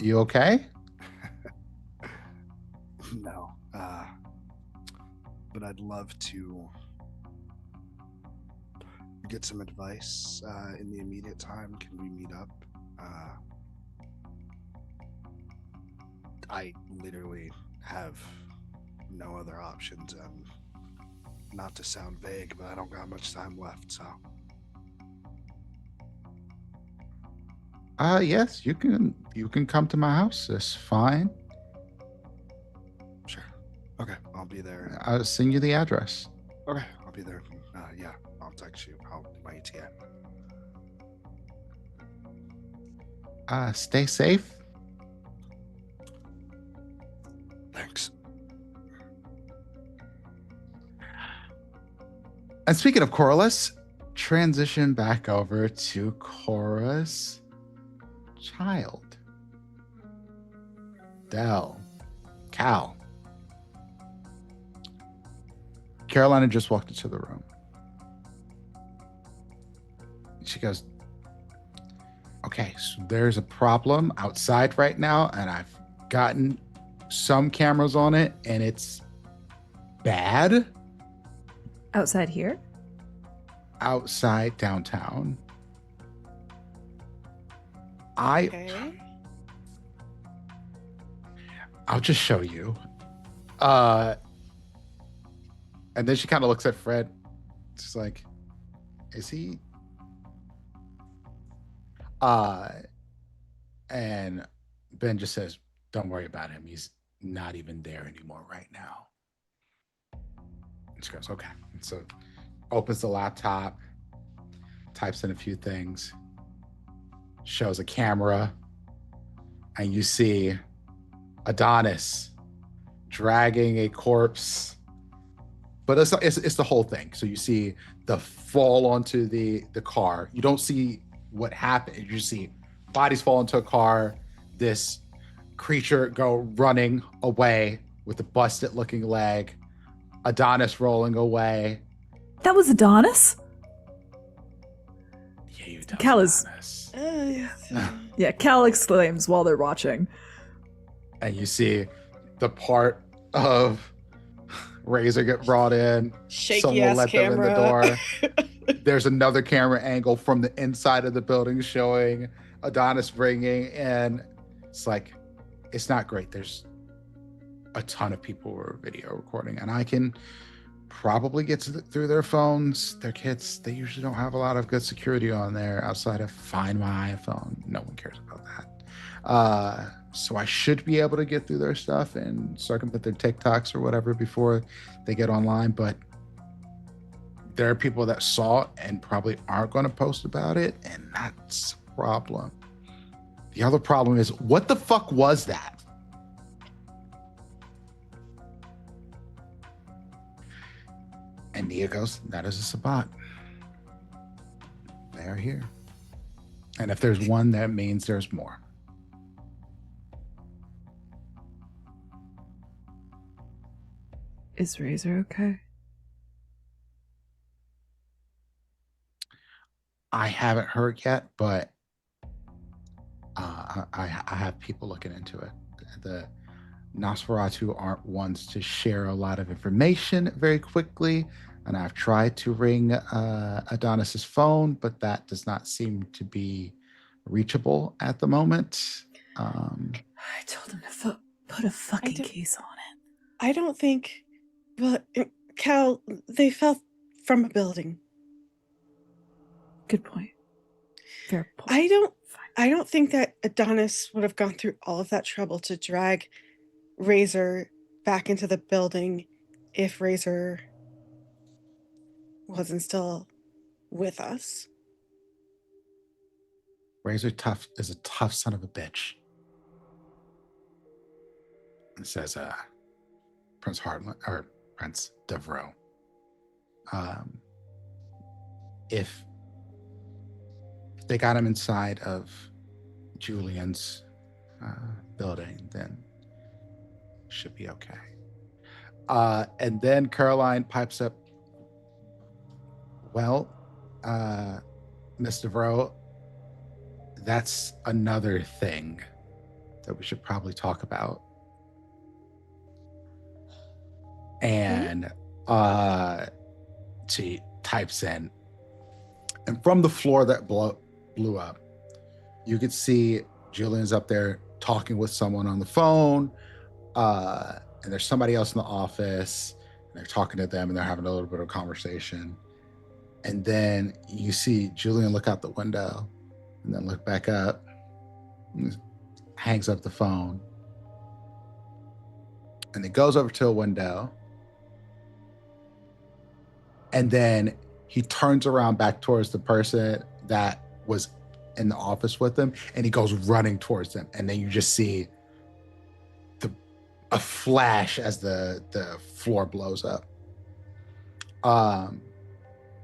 [SPEAKER 1] You okay?
[SPEAKER 5] No, but I'd love to get some advice in the immediate time. Can we meet up? I literally have no other options. Not to sound vague, but I don't got much time left, so.
[SPEAKER 1] Yes, you can come to my house. It's fine.
[SPEAKER 5] Sure. Okay, I'll be there.
[SPEAKER 1] I'll send you the address.
[SPEAKER 5] Okay, I'll be there. Yeah, I'll text you. I'll do my ATM.
[SPEAKER 1] Stay safe.
[SPEAKER 5] Thanks.
[SPEAKER 1] And speaking of Cora, let's transition back over to Cora's child. Dell. Cal. Carolina just walked into the room. She goes, okay, so there's a problem outside right now, and I've gotten some cameras on it, and it's bad.
[SPEAKER 3] Outside here?
[SPEAKER 1] Outside downtown.
[SPEAKER 4] Okay.
[SPEAKER 1] I'll just show you. And then she kind of looks at Fred. She's like, is he? And Ben just says, don't worry about him. He's not even there anymore right now. And she goes, okay. And so opens the laptop, types in a few things, shows a camera, and you see Adonis dragging a corpse. But it's the whole thing. So you see the fall onto the car. You don't see what happened. You see bodies fall into a car. This creature go running away with a busted looking leg. Adonis rolling away.
[SPEAKER 3] That was Adonis?
[SPEAKER 1] Yeah, you done
[SPEAKER 3] Cal is-
[SPEAKER 1] Adonis.
[SPEAKER 3] Yeah, Cal exclaims while they're watching.
[SPEAKER 1] And you see the part of Razor get brought in.
[SPEAKER 4] Shaky
[SPEAKER 1] Someone
[SPEAKER 4] ass
[SPEAKER 1] let them in the
[SPEAKER 4] camera.
[SPEAKER 1] door. There's another camera angle from the inside of the building showing Adonis bringing in. It's like, it's not great. There's a ton of people who are video recording, and I can probably get through their phones. Their kids, they usually don't have a lot of good security on there outside of Find My iPhone. No one cares about that. So I should be able to get through their stuff and circumvent their TikToks or whatever before they get online. But there are people that saw it and probably aren't going to post about it, and that's a problem. The other problem is, what the fuck was that? And Nia goes, that is a Sabbat. They are here. And if there's one, that means there's more.
[SPEAKER 3] Is Razor okay?
[SPEAKER 1] I haven't heard yet, but I have people looking into it. The Nosferatu aren't ones to share a lot of information very quickly, and I've tried to ring Adonis's phone, but that does not seem to be reachable at the moment.
[SPEAKER 3] I told him to put a fucking
[SPEAKER 4] did-
[SPEAKER 3] case on it.
[SPEAKER 4] I don't think. Well, Cal, they fell from a building.
[SPEAKER 3] Good point. Fair point.
[SPEAKER 4] I don't think that Adonis would have gone through all of that trouble to drag Razor back into the building if Razor wasn't still with us.
[SPEAKER 1] Razor Tough is a tough son of a bitch. It says Prince Hartland or Prince Devereaux. If they got him inside of Julian's building, then should be okay. And then Caroline pipes up, well, Miss Devereaux, that's another thing that we should probably talk about. And she types in, and from the floor that blew up, you could see Julian's up there talking with someone on the phone, and there's somebody else in the office, and they're talking to them, and they're having a little bit of conversation. And then you see Julian look out the window, and then look back up, and hangs up the phone, and it goes over to a window, and then he turns around back towards the person that was in the office with him, and he goes running towards them. And then you just see a flash as the floor blows up.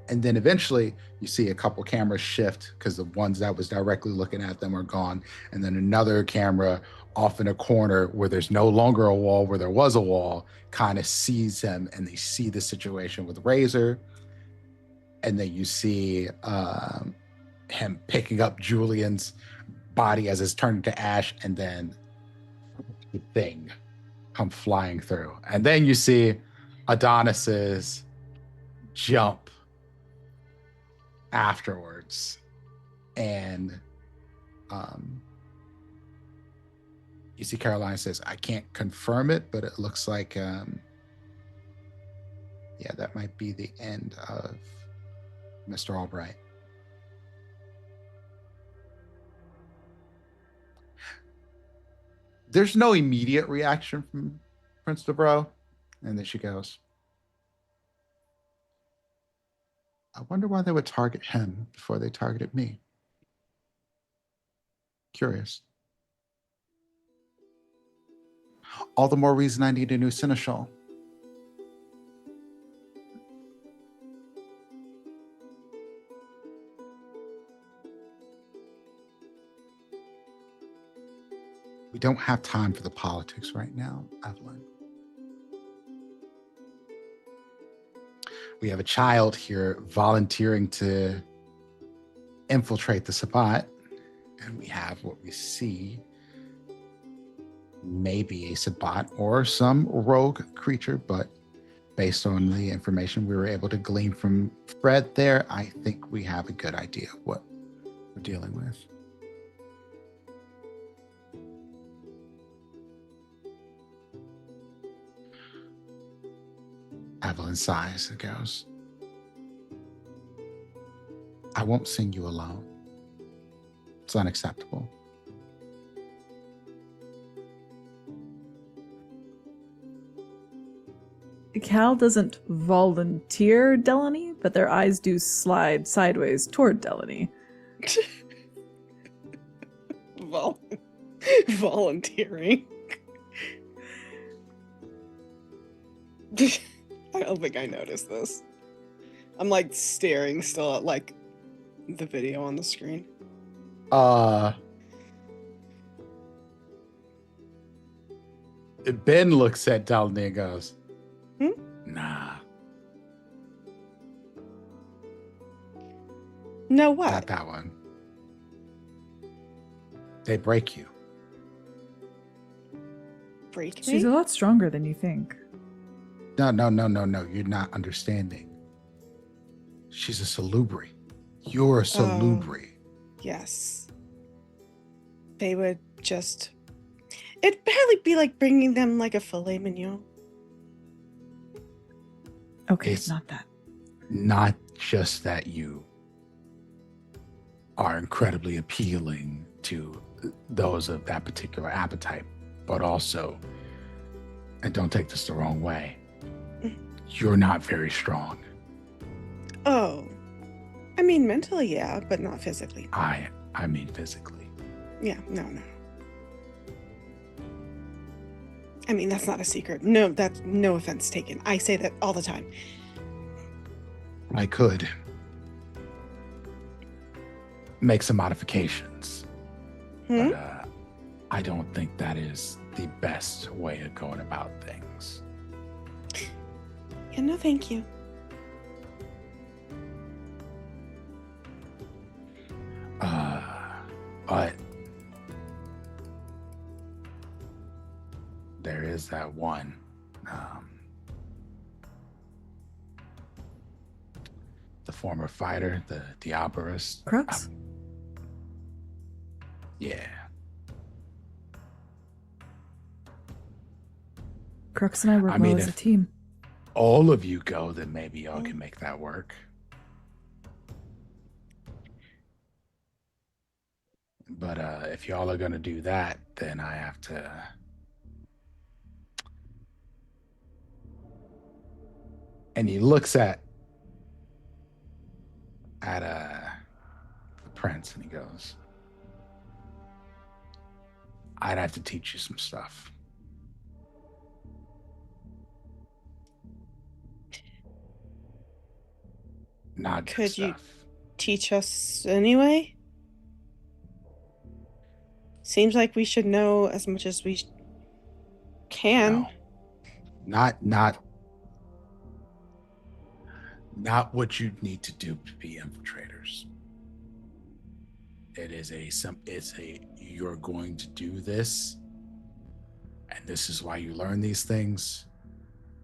[SPEAKER 1] And then eventually you see a couple cameras shift because the ones that was directly looking at them are gone. And then another camera off in a corner where there's no longer a wall, where there was a wall, kind of sees him, and they see the situation with Razor. And then you see him picking up Julian's body as it's turned to ash, and then the thing come flying through. And then you see Adonis's jump afterwards. And you see Caroline says, I can't confirm it, but it looks like, yeah, that might be the end of Mr. Albright. There's no immediate reaction from Prince DeBro. And then she goes, I wonder why they would target him before they targeted me. Curious. All the more reason I need a new seneschal. We don't have time for the politics right now, Evelyn. We have a child here volunteering to infiltrate the Sabbat, and we have what we see, maybe a Sabbat or some rogue creature, but based on the information we were able to glean from Fred there, I think we have a good idea of what we're dealing with. Evelyn sighs and goes, I won't send you alone. It's unacceptable.
[SPEAKER 3] Cal doesn't volunteer Delaney, but their eyes do slide sideways toward Delaney.
[SPEAKER 4] Volunteering. I don't think I noticed this. I'm like staring still at like the video on the screen.
[SPEAKER 1] Ben looks at Delaney and goes, nah.
[SPEAKER 4] No, what?
[SPEAKER 1] Not that one. They break you.
[SPEAKER 4] Break me?
[SPEAKER 3] She's a lot stronger than you think.
[SPEAKER 1] No. You're not understanding. She's a salubri. You're a salubri.
[SPEAKER 4] Yes. They would just... It'd barely be like bringing them like a filet mignon.
[SPEAKER 3] Okay,
[SPEAKER 1] It's-
[SPEAKER 3] not that.
[SPEAKER 1] Not just that you are incredibly appealing to those of that particular appetite, but also, and don't take this the wrong way, you're not very strong.
[SPEAKER 4] Oh. I mean, mentally, yeah, but not physically.
[SPEAKER 1] I mean physically.
[SPEAKER 4] Yeah, no. I mean, that's not a secret. No, that's no offense taken. I say that all the time.
[SPEAKER 1] I could make some modifications, but I don't think that is the best way of going about things.
[SPEAKER 4] Yeah, no, thank you.
[SPEAKER 1] But there is that one. The former fighter, the Diabolist.
[SPEAKER 3] Crux?
[SPEAKER 1] Yeah.
[SPEAKER 3] Crux and I work
[SPEAKER 1] I mean,
[SPEAKER 3] well as a
[SPEAKER 1] if-
[SPEAKER 3] team.
[SPEAKER 1] All of you go, then maybe y'all can make that work. But if y'all are gonna do that, then I have to. And he looks at the prince, and he goes, "I'd have to teach you some stuff." Not good
[SPEAKER 4] Could you
[SPEAKER 1] stuff.
[SPEAKER 4] teach us anyway? Seems like we should know as much as we can.
[SPEAKER 1] No. Not what you need to do to be infiltrators. You're going to do this, and this is why you learn these things,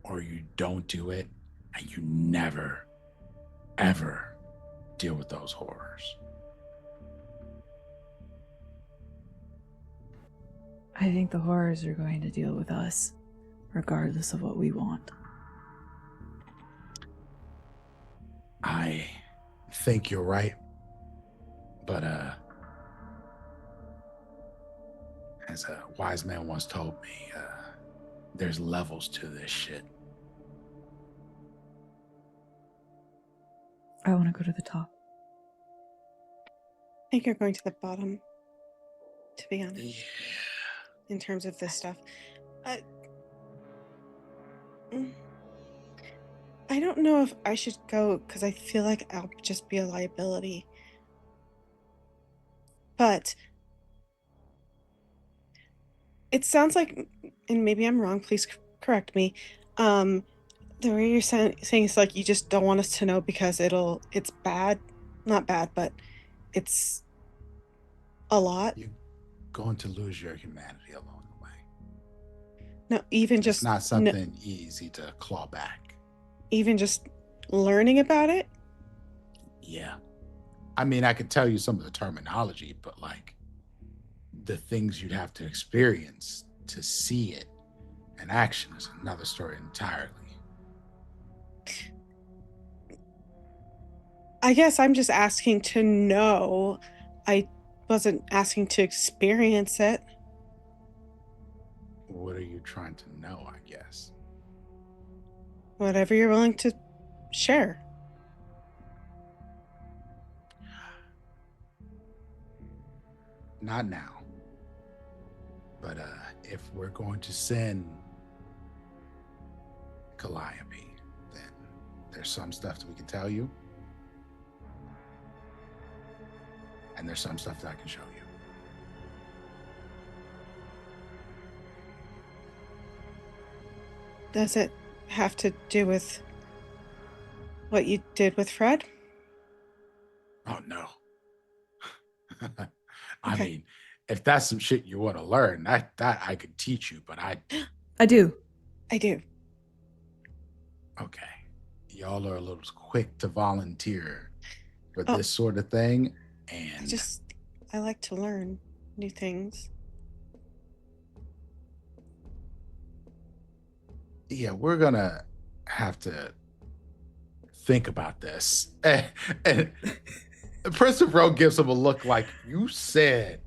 [SPEAKER 1] or you don't do it, and you never, ever deal with those horrors.
[SPEAKER 3] I think the horrors are going to deal with us, regardless of what we want.
[SPEAKER 1] I think you're right, but as a wise man once told me, there's levels to this shit.
[SPEAKER 3] I want to go to the top.
[SPEAKER 4] I think you're going to the bottom, to be honest,
[SPEAKER 1] Yeah.
[SPEAKER 4] in terms of this stuff. I don't know if I should go because I feel like I'll just be a liability. But it sounds like, and maybe I'm wrong, please correct me. The way you're saying is like you just don't want us to know because it's bad. Not bad, but it's a lot.
[SPEAKER 1] You're going to lose your humanity along the way.
[SPEAKER 4] No, even
[SPEAKER 1] It's
[SPEAKER 4] just
[SPEAKER 1] not something easy to claw back.
[SPEAKER 4] even just learning about it.
[SPEAKER 1] Yeah. I mean, I could tell you some of the terminology, but like the things you'd have to experience to see it in action is another story entirely.
[SPEAKER 4] I guess I'm just asking to know. I wasn't asking to experience it.
[SPEAKER 1] What are you trying to know, I guess?
[SPEAKER 4] Whatever you're willing to share.
[SPEAKER 1] Not now. But if we're going to send Calliope, then there's some stuff that we can tell you. And there's some stuff that I can show you.
[SPEAKER 4] Does it have to do with what you did with Fred?
[SPEAKER 1] Oh, no. I
[SPEAKER 4] Okay.
[SPEAKER 1] mean, if that's some shit you want to learn, that I could teach you, but
[SPEAKER 3] I do.
[SPEAKER 4] I do.
[SPEAKER 1] okay. Y'all are a little quick to volunteer for
[SPEAKER 4] Oh.
[SPEAKER 1] this sort of thing. And
[SPEAKER 4] I like to learn new things.
[SPEAKER 1] yeah, we're gonna have to think about this. And Prince of Rogue gives him a look like, you said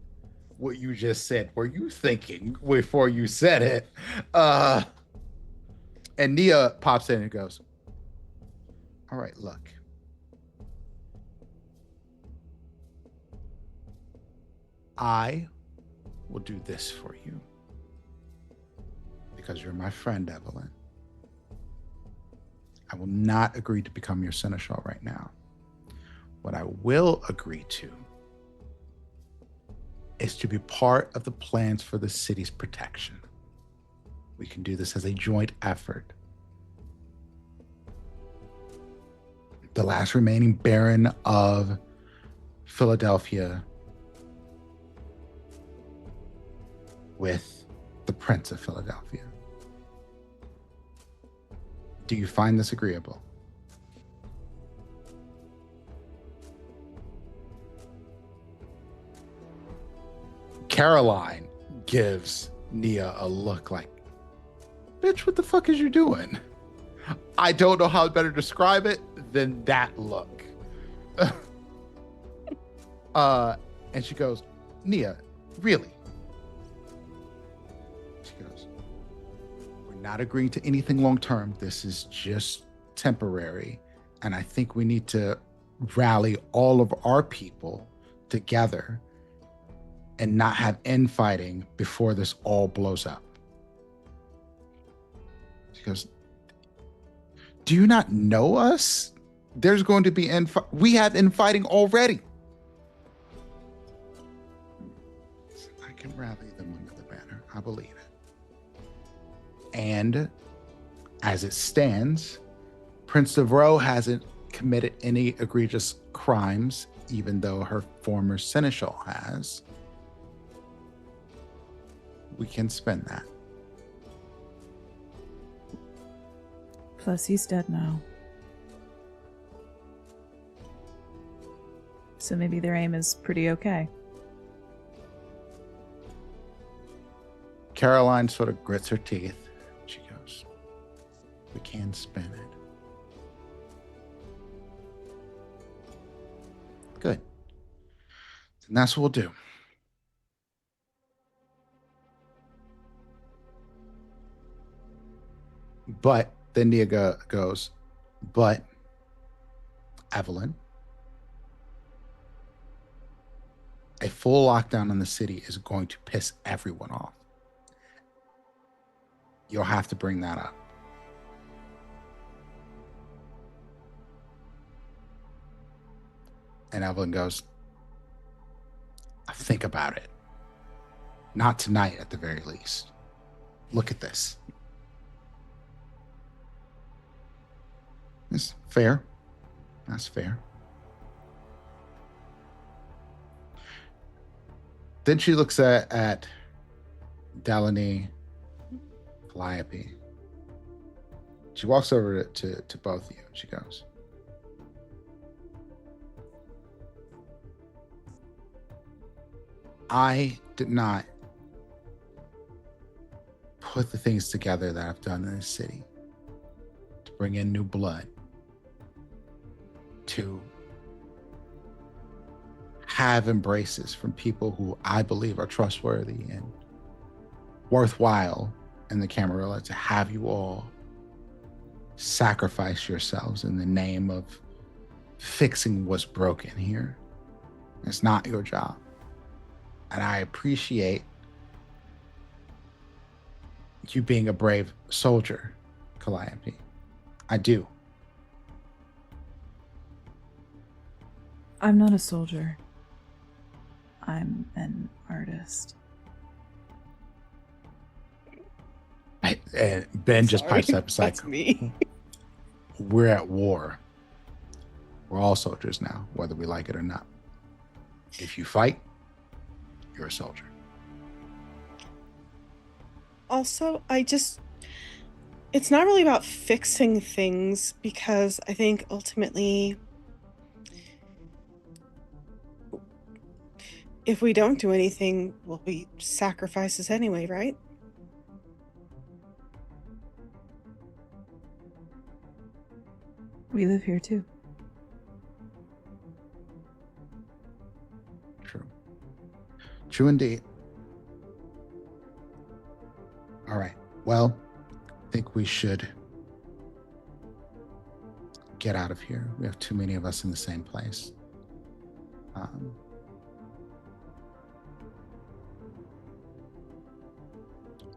[SPEAKER 1] what you just said. Were you thinking before you said it? And Nia pops in and goes, all right, look. I will do this for you because you're my friend, Evelyn. I will not agree to become your seneschal right now. What I will agree to is to be part of the plans for the city's protection. We can do this as a joint effort. The last remaining Baron of Philadelphia with the Prince of Philadelphia. Do you find this agreeable? Caroline gives Nia a look like, bitch, what the fuck is you doing? I don't know how to better describe it than that look. And she goes, Nia, really? She goes, we're not agreeing to anything long term. This is just temporary. And I think we need to rally all of our people together and not have infighting before this all blows up. She goes, do you not know us? there's going to be we have infighting already. I can rally them under the banner. I believe it. And as it stands, Prince Devro hasn't committed any egregious crimes, even though her former seneschal has. We can spend that.
[SPEAKER 3] Plus, he's dead now. So maybe their aim is pretty okay.
[SPEAKER 1] Caroline sort of grits her teeth. She goes, we can spin it. Good. And that's what we'll do. But then Nia goes, but Evelyn, a full lockdown in the city is going to piss everyone off. You'll have to bring that up. And Evelyn goes, think about it. Not tonight, at the very least. Look at this. It's fair. That's fair. Then she looks at Delaney, Calliope. She walks over to both of you. She goes, I did not put the things together that I've done in this city to bring in new blood, to have embraces from people who I believe are trustworthy and worthwhile in the Camarilla, to have you all sacrifice yourselves in the name of fixing what's broken here. It's not your job. And I appreciate you being a brave soldier, Calliope. I do.
[SPEAKER 3] I'm not a soldier. I'm an artist.
[SPEAKER 1] And Ben just pipes up. It's like,
[SPEAKER 4] That's me.
[SPEAKER 1] we're at war. We're all soldiers now, whether we like it or not. If you fight, you're a soldier.
[SPEAKER 4] Also, it's not really about fixing things, because I think ultimately, if we don't do anything, we'll be sacrifices anyway, right?
[SPEAKER 3] We live here too.
[SPEAKER 1] True. True indeed. All right. Well, I think we should get out of here. We have too many of us in the same place.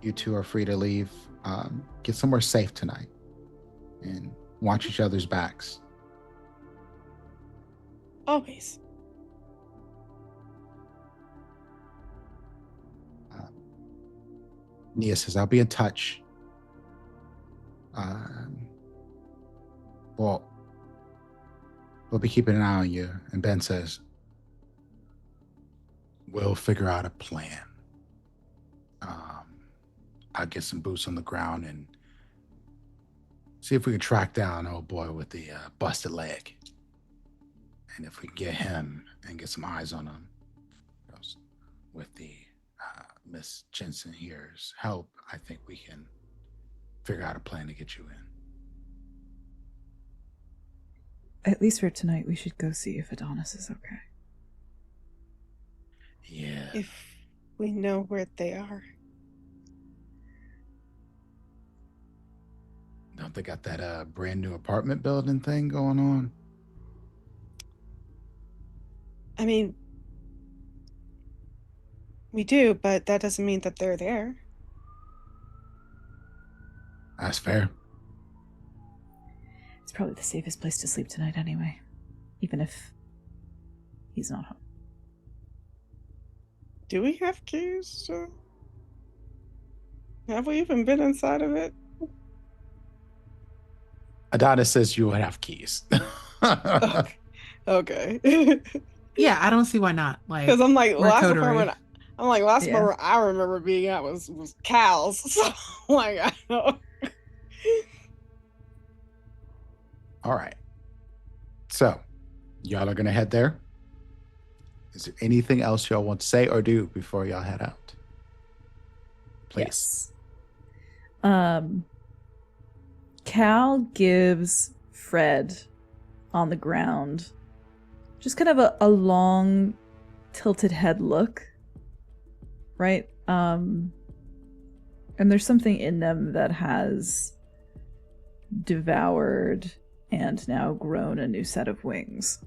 [SPEAKER 1] You two are free to leave. Get somewhere safe tonight and watch each other's backs.
[SPEAKER 4] Always.
[SPEAKER 1] Nia says, I'll be in touch. Well, we'll be keeping an eye on you. And Ben says, we'll figure out a plan. I'll get some boots on the ground and see if we can track down old boy with the busted leg. And if we can get him and get some eyes on him, with the Miss Jensen here's help, I think we can figure out a plan to get you in.
[SPEAKER 3] At least for tonight, we should go see if Adonis is okay.
[SPEAKER 1] Yeah.
[SPEAKER 4] If we know where they are.
[SPEAKER 1] Don't they got that brand new apartment building thing going on?
[SPEAKER 4] I mean, we do, but that doesn't mean that they're there.
[SPEAKER 1] That's fair.
[SPEAKER 3] It's probably the safest place to sleep tonight anyway, even if he's not home.
[SPEAKER 4] Do we have keys? Have we even been inside of it?
[SPEAKER 1] Adonis says you would have keys.
[SPEAKER 4] Okay. Because
[SPEAKER 2] Yeah, I don't see why not. Like,
[SPEAKER 4] I'm like,
[SPEAKER 2] we're
[SPEAKER 4] last
[SPEAKER 2] coterie.
[SPEAKER 4] apartment I remember being at was Cal's. So like, I don't.
[SPEAKER 1] All right. So, y'all are going to head there. Is there anything else y'all want to say or do before y'all head out? Please.
[SPEAKER 3] Yes. Cal gives Fred on the ground just kind of a long tilted head look, right? And there's something in them that has devoured and now grown a new set of wings.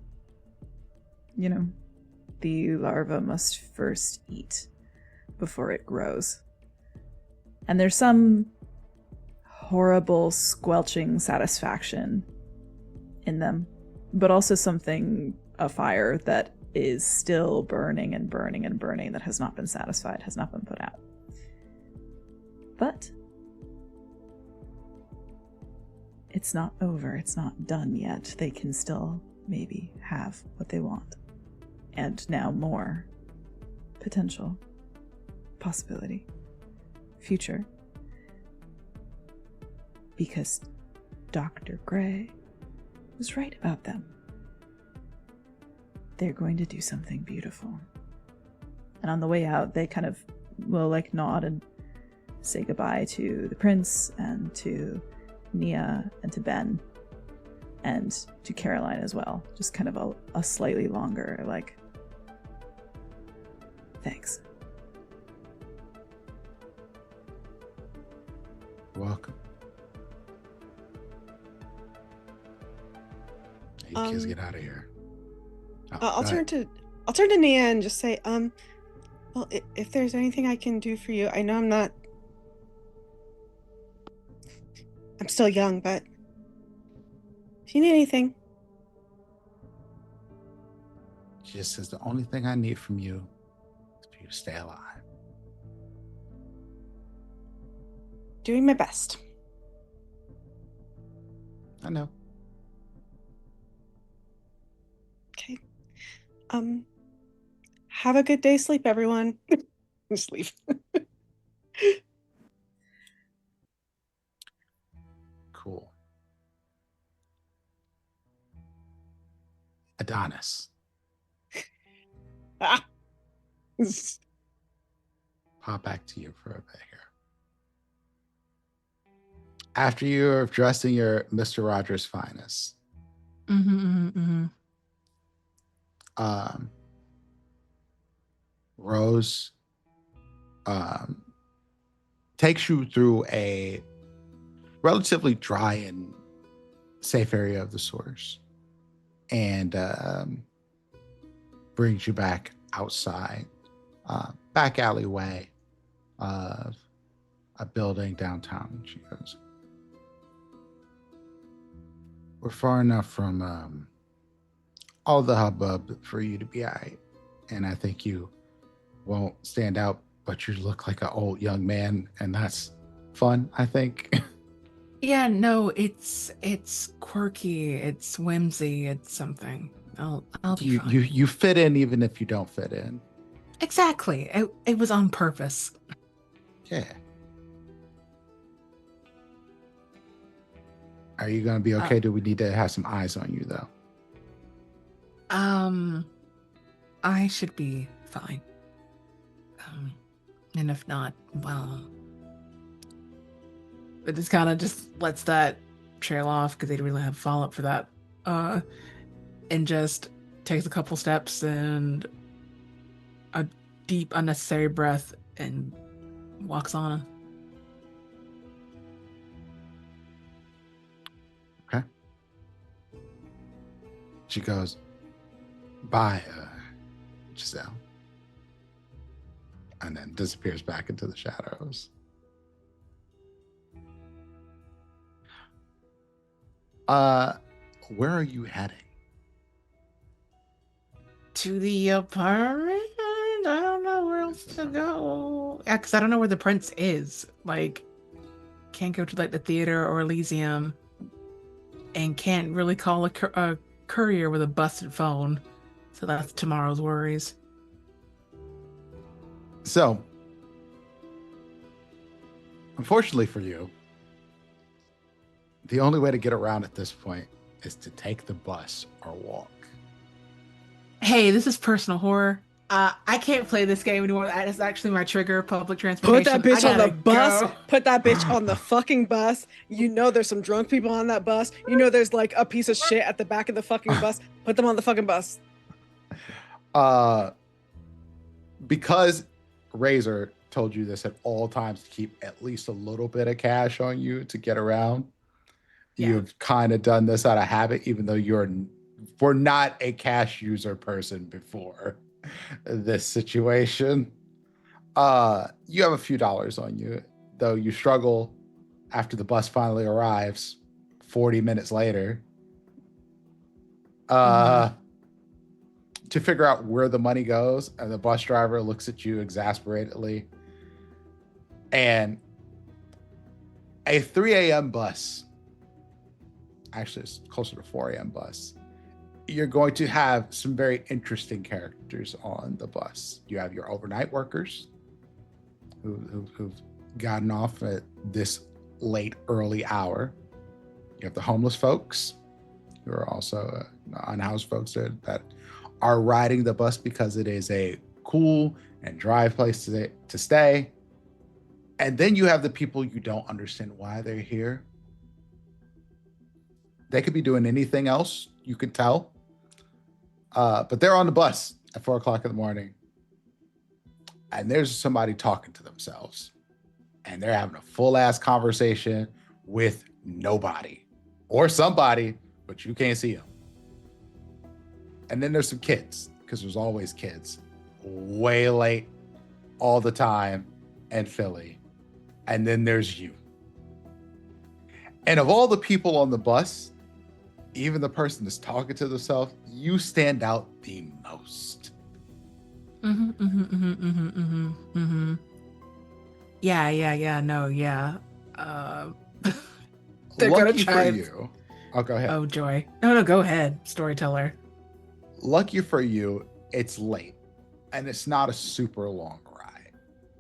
[SPEAKER 3] You know, the larva must first eat before it grows. And there's some horrible, squelching satisfaction in them, but also something, a fire that is still burning and burning and burning that has not been satisfied, has not been put out. But it's not over, it's not done yet. They can still maybe have what they want. And now more potential, possibility, future. Because Dr. Gray was right about them. They're going to do something beautiful. And on the way out, they kind of will like nod and say goodbye to the prince and to Nia and to Ben and to Caroline as well. Just kind of a slightly longer, like, thanks.
[SPEAKER 1] You're welcome. You kids get out of here. Oh,
[SPEAKER 4] I'll turn to Nia and just say, well, if there's anything I can do for you, I know I'm still young, but if you need anything.
[SPEAKER 1] She just says, the only thing I need from you is for you to stay alive.
[SPEAKER 4] Doing my best.
[SPEAKER 1] I know.
[SPEAKER 4] Okay. Have a good day. Sleep, everyone. Just leave.
[SPEAKER 1] Cool. Adonis.
[SPEAKER 4] Ah.
[SPEAKER 1] Pop back to you for a bit here. After you're dressed in your Mr. Rogers' finest, Rose takes you through a relatively dry and safe area of the source and brings you back outside, back alleyway of a building downtown. And she goes, we're far enough from all the hubbub for you to be all right. And I think you won't stand out, but you look like an old young man, and that's fun, I think.
[SPEAKER 2] Yeah, no, it's quirky, it's whimsy, it's something. I'll be fine.
[SPEAKER 1] You fit in even if you don't fit in.
[SPEAKER 2] Exactly. It was on purpose.
[SPEAKER 1] Yeah. Are you gonna be okay? Do we need to have some eyes on you though?
[SPEAKER 2] I should be fine. And if not, well, it just kind of just lets that trail off because they didn't really have follow up for that. And just takes a couple steps and a deep, unnecessary breath and walks on.
[SPEAKER 1] Okay. She goes, bye, Giselle. And then disappears back into the shadows. Where are you heading?
[SPEAKER 2] To the apartment? I don't know where else to go. Yeah, because I don't know where the prince is. Like, can't go to like the theater or Elysium, and can't really call a courier with a busted phone. So that's tomorrow's worries.
[SPEAKER 1] So, unfortunately for you, the only way to get around at this point is to take the bus or walk.
[SPEAKER 2] Hey, this is personal horror. I can't play this game anymore. That is actually my trigger. Public transportation.
[SPEAKER 4] Put that bitch
[SPEAKER 2] I
[SPEAKER 4] on the
[SPEAKER 2] gotta
[SPEAKER 4] bus.
[SPEAKER 2] go.
[SPEAKER 4] Put that bitch on the fucking bus. You know there's some drunk people on that bus. You know there's like a piece of shit at the back of the fucking bus. Put them on the fucking bus.
[SPEAKER 1] Because Razor told you this at all times to keep at least a little bit of cash on you to get around.
[SPEAKER 2] Yeah.
[SPEAKER 1] You've kind of done this out of habit, even though we're not a cash user person before this situation. You have a few dollars on you, though you struggle after the bus finally arrives 40 minutes later to figure out where the money goes. And the bus driver looks at you exasperatedly. And a 3 a.m. bus, actually it's closer to 4 a.m. bus, you're going to have some very interesting characters on the bus. You have your overnight workers who've gotten off at this late, early hour. You have the homeless folks who are also unhoused folks that are riding the bus because it is a cool and dry place to stay. And then you have the people you don't understand why they're here. They could be doing anything else, you could tell. But they're on the bus at 4 o'clock in the morning. And there's somebody talking to themselves. And they're having a full ass conversation with nobody or somebody, but you can't see them. And then there's some kids, because there's always kids, way late all the time in Philly. And then there's you. And of all the people on the bus, even the person that's talking to themselves, you stand out the most.
[SPEAKER 2] Yeah. No, yeah. They're gonna
[SPEAKER 1] Lucky
[SPEAKER 2] try.
[SPEAKER 1] for you. Oh, go ahead.
[SPEAKER 2] Oh, joy. No, go ahead, storyteller.
[SPEAKER 1] Lucky for you, it's late. And it's not a super long ride.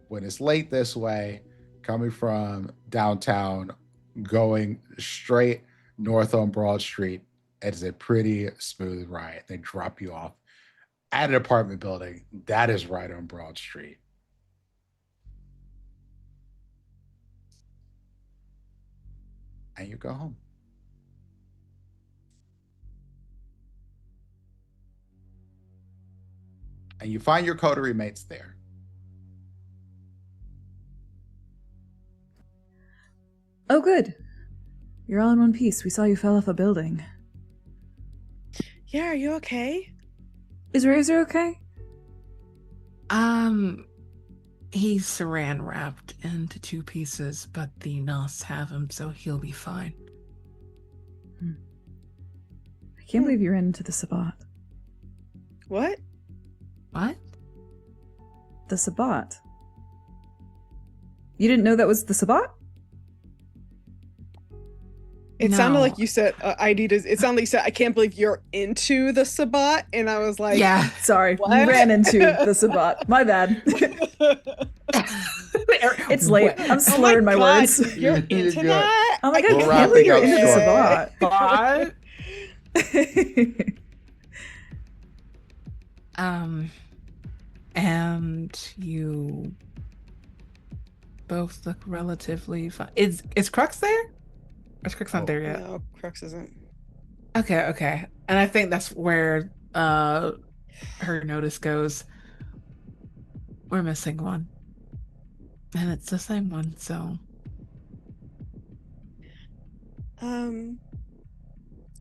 [SPEAKER 1] When it's late this way, coming from downtown, going straight north on Broad Street, it's a pretty smooth ride. They drop you off at an apartment building that is right on Broad Street. And you go home. And you find your coterie mates there.
[SPEAKER 3] Oh, good. You're all in one piece. We saw you fell off a building.
[SPEAKER 4] Yeah, are you okay?
[SPEAKER 3] Is Razor okay?
[SPEAKER 2] He's saran wrapped into 2 pieces, but the Nos have him, so he'll be fine.
[SPEAKER 3] I can't believe you ran into the Sabbat.
[SPEAKER 4] What?
[SPEAKER 2] What?
[SPEAKER 3] The Sabbat. You didn't know that was the Sabbat?
[SPEAKER 4] It sounded
[SPEAKER 2] No.
[SPEAKER 4] like you said it sounded like you said, I can't believe you're into the Sabbat. And I was like,
[SPEAKER 2] Yeah.
[SPEAKER 3] Sorry,
[SPEAKER 4] What?
[SPEAKER 3] ran into the Sabbat. My bad. It's late. I'm slurring my
[SPEAKER 4] God,
[SPEAKER 3] words.
[SPEAKER 4] You're
[SPEAKER 1] You're
[SPEAKER 4] into
[SPEAKER 1] good.
[SPEAKER 4] that?
[SPEAKER 3] I'm like, I
[SPEAKER 1] We're
[SPEAKER 3] can't believe you're
[SPEAKER 1] wrapping
[SPEAKER 3] into
[SPEAKER 1] up
[SPEAKER 3] the
[SPEAKER 1] story.
[SPEAKER 3] Sabbat.
[SPEAKER 2] And you both look relatively fine. Is Crux there? Or is Crux not there yet?
[SPEAKER 4] No, Crux isn't.
[SPEAKER 2] Okay. And I think that's where her notice goes. We're missing one. And it's the same one, so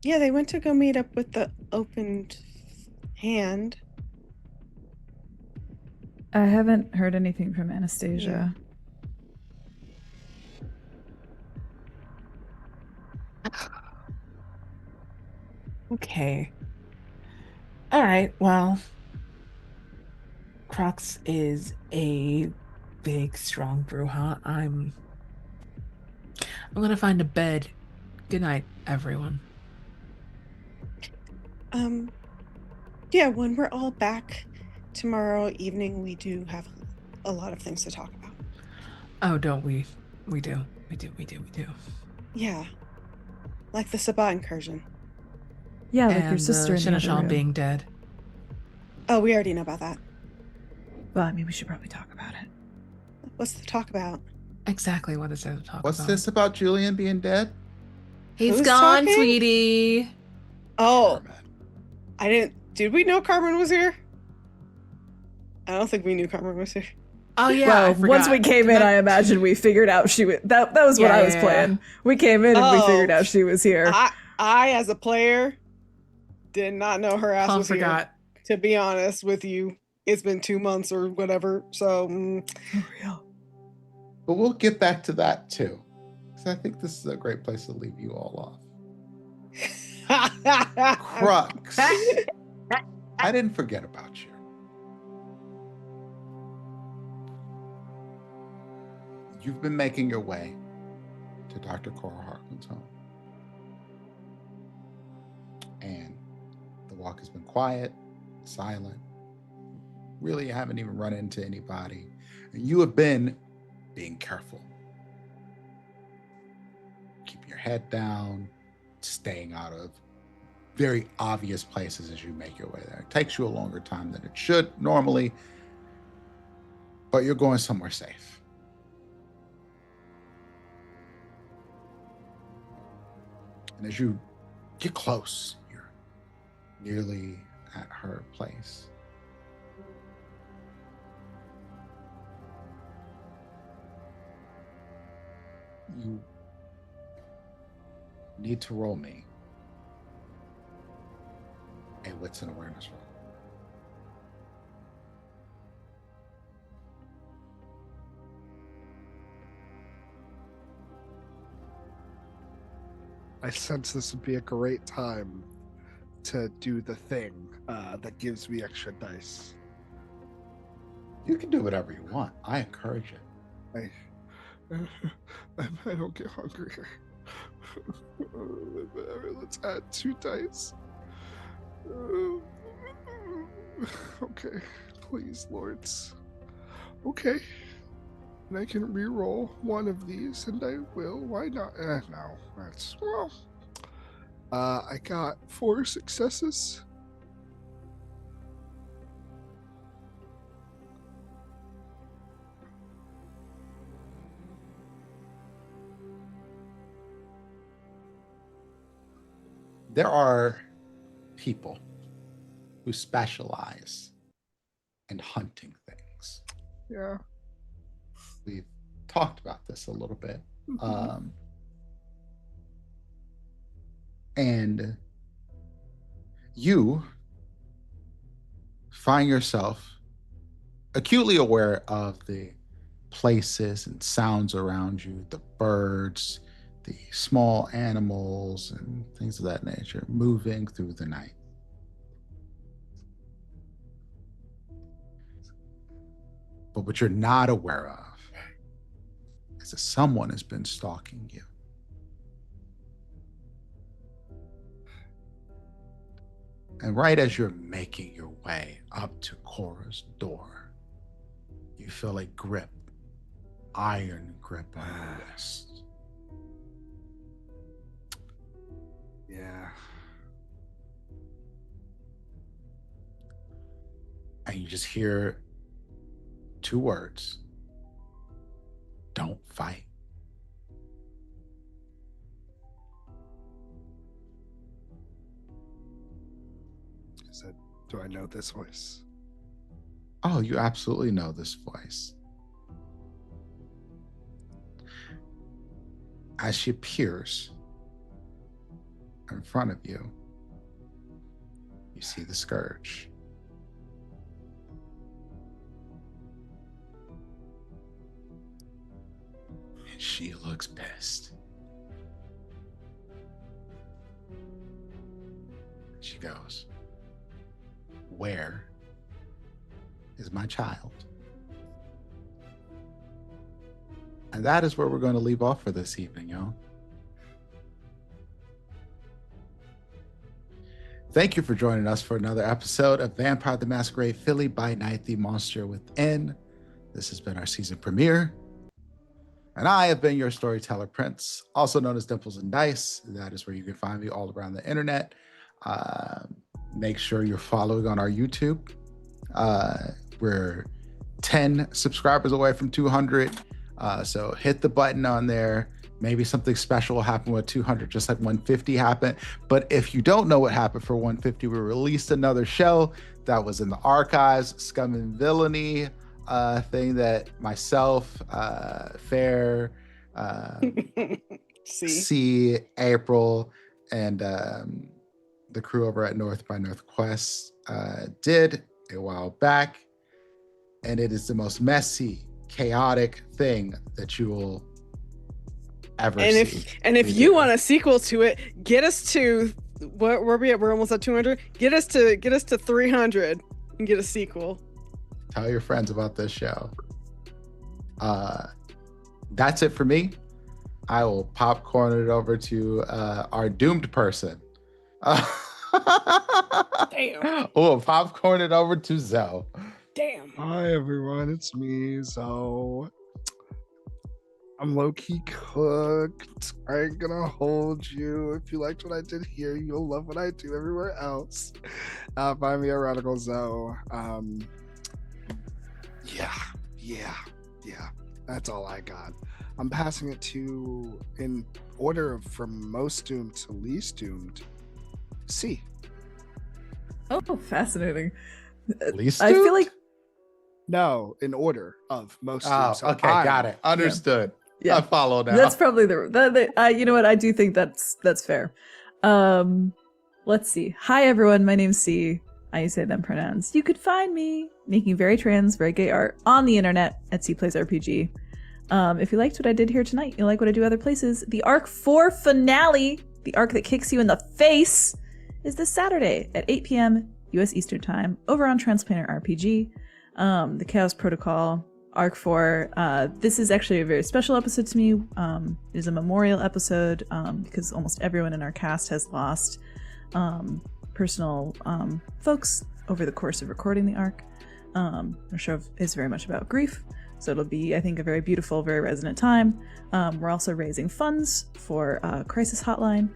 [SPEAKER 4] Yeah, they went to go meet up with the opened hand.
[SPEAKER 3] I haven't heard anything from Anastasia.
[SPEAKER 2] Okay. All right. Well, Crocs is a big, strong Bruja. I'm gonna find a bed. Good night, everyone.
[SPEAKER 4] Yeah, when we're all back tomorrow evening, we do have a lot of things to talk about.
[SPEAKER 2] Oh, don't we? We do. We do. We do. We do.
[SPEAKER 4] Yeah, like the Sabah incursion.
[SPEAKER 3] Yeah, like your
[SPEAKER 2] And the
[SPEAKER 3] sister in the other
[SPEAKER 2] Seneschal
[SPEAKER 3] room.
[SPEAKER 2] being dead.
[SPEAKER 4] Oh, we already know about that.
[SPEAKER 3] Well, I mean, we should probably talk about it.
[SPEAKER 4] What's the talk about?
[SPEAKER 2] Exactly what is there to talk
[SPEAKER 1] What's
[SPEAKER 2] about?
[SPEAKER 1] this about Julian being dead?
[SPEAKER 2] He's
[SPEAKER 4] Who's
[SPEAKER 2] gone,
[SPEAKER 4] talking?
[SPEAKER 2] sweetie.
[SPEAKER 4] Oh,
[SPEAKER 1] Carmen.
[SPEAKER 4] I didn't. Did we know Carmen was here? I don't think we knew Carmen was here.
[SPEAKER 2] Oh yeah,
[SPEAKER 3] Well,
[SPEAKER 2] I forgot.
[SPEAKER 3] once we came in, I imagine we figured out she was. That was what
[SPEAKER 2] Yeah,
[SPEAKER 3] I was
[SPEAKER 2] yeah,
[SPEAKER 3] playing. We came in and we
[SPEAKER 4] Oh,
[SPEAKER 3] figured out she was here.
[SPEAKER 4] I as a player did not know her ass
[SPEAKER 2] Paul
[SPEAKER 4] was here.
[SPEAKER 2] forgot.
[SPEAKER 4] To be honest with you, it's been 2 months or whatever. So
[SPEAKER 3] For real.
[SPEAKER 1] But we'll get back to that too. Because I think this is a great place to leave you all off. Crux. I didn't forget about you. You've been making your way to Dr. Cora Hartman's home. And the walk has been quiet, silent. Really, you haven't even run into anybody. And you have been being careful. Keep your head down, staying out of very obvious places as you make your way there. It takes you a longer time than it should normally, but you're going somewhere safe. And as you get close, you're nearly at her place. You need to roll me a wits and awareness roll.
[SPEAKER 5] I sense this would be a great time to do the thing that gives me extra dice.
[SPEAKER 1] You can do whatever you want. I encourage it.
[SPEAKER 5] I don't get hungry. Let's add 2 dice. Okay, please, lords. Okay. And I can re-roll one of these, and I will. Why not? No, that's well. I got 4 successes.
[SPEAKER 1] There are people who specialize in hunting things.
[SPEAKER 5] Yeah.
[SPEAKER 1] We've talked about this a little bit. And you find yourself acutely aware of the places and sounds around you, the birds, the small animals, and things of that nature moving through the night. But what you're not aware of is that someone has been stalking you. And right as you're making your way up to Cora's door, you feel a grip, iron grip on your wrist.
[SPEAKER 5] Yeah.
[SPEAKER 1] And you just hear 2 words: don't fight.
[SPEAKER 5] Do I know this voice?
[SPEAKER 1] Oh, you absolutely know this voice. As she appears in front of you, you see the Scourge. And she looks pissed. goes, where is my child? And that is where we're going to leave off for this evening, y'all. Thank you for joining us for another episode of Vampire the Masquerade Philly by Night, the Monster Within. This has been our season premiere. And I have been your storyteller, Prince, also known as Dimples and Dice. That is where you can find me all around the internet. Make sure you're following on our YouTube. We're 10 subscribers away from 200. So hit the button on there. Maybe something special will happen with 200, just like 150 happened. But if you don't know what happened for 150, we released another show that was in the archives, Scum and Villainy, thing that myself, Fair, C, April, and the crew over at North by Northwest did a while back. And it is the most messy, chaotic thing that you will ever see.
[SPEAKER 4] And if you want a sequel to it, get us to where we at? We're almost at 200. Get us to 300 and get a sequel.
[SPEAKER 1] Tell your friends about this show. That's it for me. I will popcorn it over to our doomed person.
[SPEAKER 4] Damn.
[SPEAKER 1] We'll popcorn it over to Zoe.
[SPEAKER 4] Damn.
[SPEAKER 5] Hi everyone, it's me, Zoe. I'm low-key cooked. I ain't gonna hold you. If you liked what I did here, you'll love what I do everywhere else. Find me at Radical Zoe. Yeah. That's all I got. I'm passing it to, in order from most doomed to least doomed, C.
[SPEAKER 3] Oh, fascinating.
[SPEAKER 1] Least
[SPEAKER 3] I feel
[SPEAKER 1] doomed?
[SPEAKER 3] like
[SPEAKER 5] No, in order of most doomed.
[SPEAKER 1] Oh,
[SPEAKER 5] So
[SPEAKER 1] okay, got it. Understood.
[SPEAKER 3] Yeah.
[SPEAKER 1] I follow now.
[SPEAKER 3] that's probably you know what? I do think that's fair. Let's see. Hi everyone, my name's C. I use they them pronouns. You could find me making very trans, very gay art on the internet at C Plays RPG. If you liked what I did here tonight, you like what I do other places. The Arc 4 finale, the arc that kicks you in the face, is this Saturday at 8 p.m. US Eastern Time over on Transplanter RPG. The Chaos Protocol, Arc 4. This is actually a very special episode to me. It is a memorial episode because almost everyone in our cast has lost personal folks over the course of recording the arc. Our show is very much about grief, so it'll be, I think, a very beautiful, very resonant time. We're also raising funds for Crisis Hotline.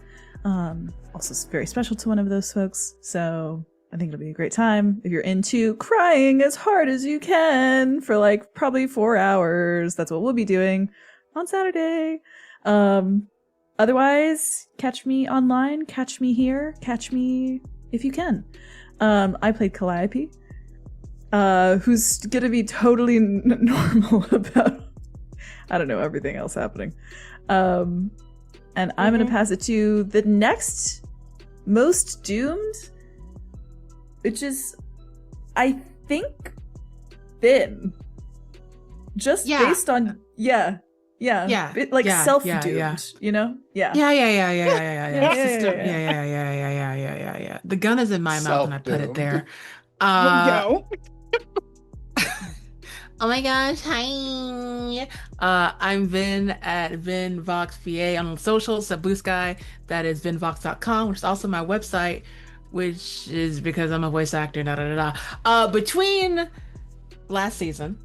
[SPEAKER 3] Also very special to one of those folks, so I think it'll be a great time. If you're into crying as hard as you can for like probably 4 hours, that's what we'll be doing on Saturday. Otherwise, catch me online, catch me here, catch me if you can. I played Calliope, who's gonna be totally normal about, I don't know, everything else happening. And I'm gonna pass it to the next most doomed, which is, I think, Finn. Just based on, self-doomed, you know? Yeah.
[SPEAKER 2] Yeah. The gun is in my mouth and I put it there.
[SPEAKER 4] Yo.
[SPEAKER 2] Oh my gosh, hi. I'm Vin at VinVoxVA on socials, at Blue Sky. That is vinvox.com, which is also my website, which is because I'm a voice actor. Between last season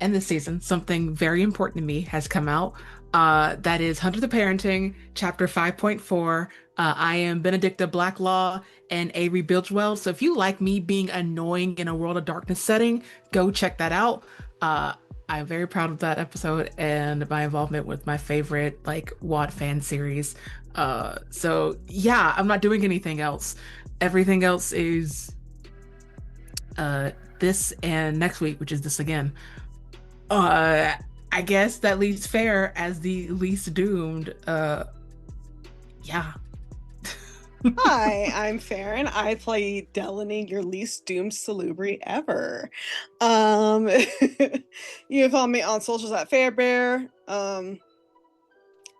[SPEAKER 2] and this season, something very important to me has come out. That is Hunter the Parenting, chapter 5.4. I am Benedicta Blacklaw and Avery Bilgewell. So if you like me being annoying in a World of Darkness setting, go check that out. I'm very proud of that episode and my involvement with my favorite WoD fan series. So yeah, I'm not doing anything else. Everything else is this and next week, which is this again. I guess that leaves Fair as the least doomed. Yeah.
[SPEAKER 4] Hi, I'm Farron. I play Delaney, your least doomed salubri ever. You can follow me on socials at Fairbear.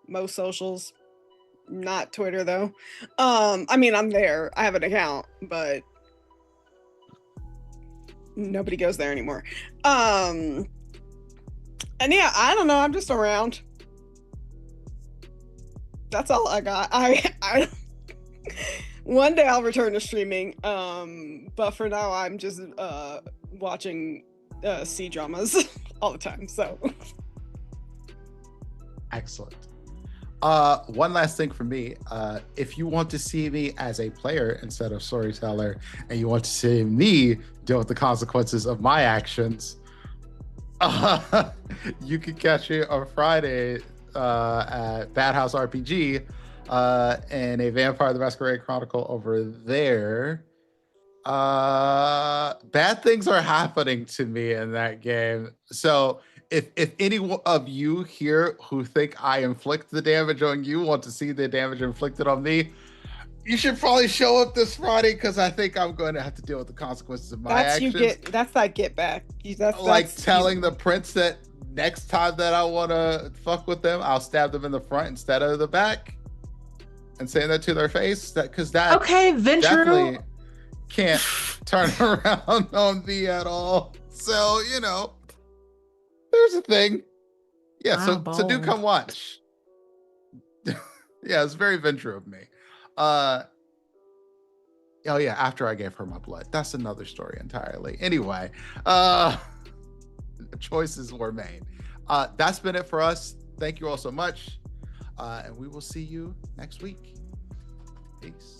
[SPEAKER 4] Most socials. not Twitter though. I mean, I'm there. I have an account, but nobody goes there anymore. And yeah, I don't know. I'm just around. That's all I got. I one day I'll return to streaming. But for now, I'm just watching C dramas all the time. So
[SPEAKER 1] Excellent. One last thing for me. If you want to see me as a player instead of storyteller, and you want to see me deal with the consequences of my actions, you can catch me on Friday at Bad House RPG and a Vampire the Masquerade Chronicle over there. Bad things are happening to me in that game. So if any of you here who think I inflict the damage on you want to see the damage inflicted on me, you should probably show up this Friday, because I think I'm going to have to deal with the consequences of my actions.
[SPEAKER 4] That's that get back.
[SPEAKER 1] That's telling the prince that next time that I want to fuck with them, I'll stab them in the front instead of the back, and saying that to their face. Because that
[SPEAKER 2] Okay, Ventru.
[SPEAKER 1] definitely can't turn around on me at all. So, there's a thing. Yeah,
[SPEAKER 2] Wow,
[SPEAKER 1] so do
[SPEAKER 2] bold.
[SPEAKER 1] come watch. Yeah, it's very Ventru of me. Oh yeah, after I gave her my blood. That's another story entirely. Anyway, choices were made. That's been it for us. Thank you all so much. And we will see you next week. Peace.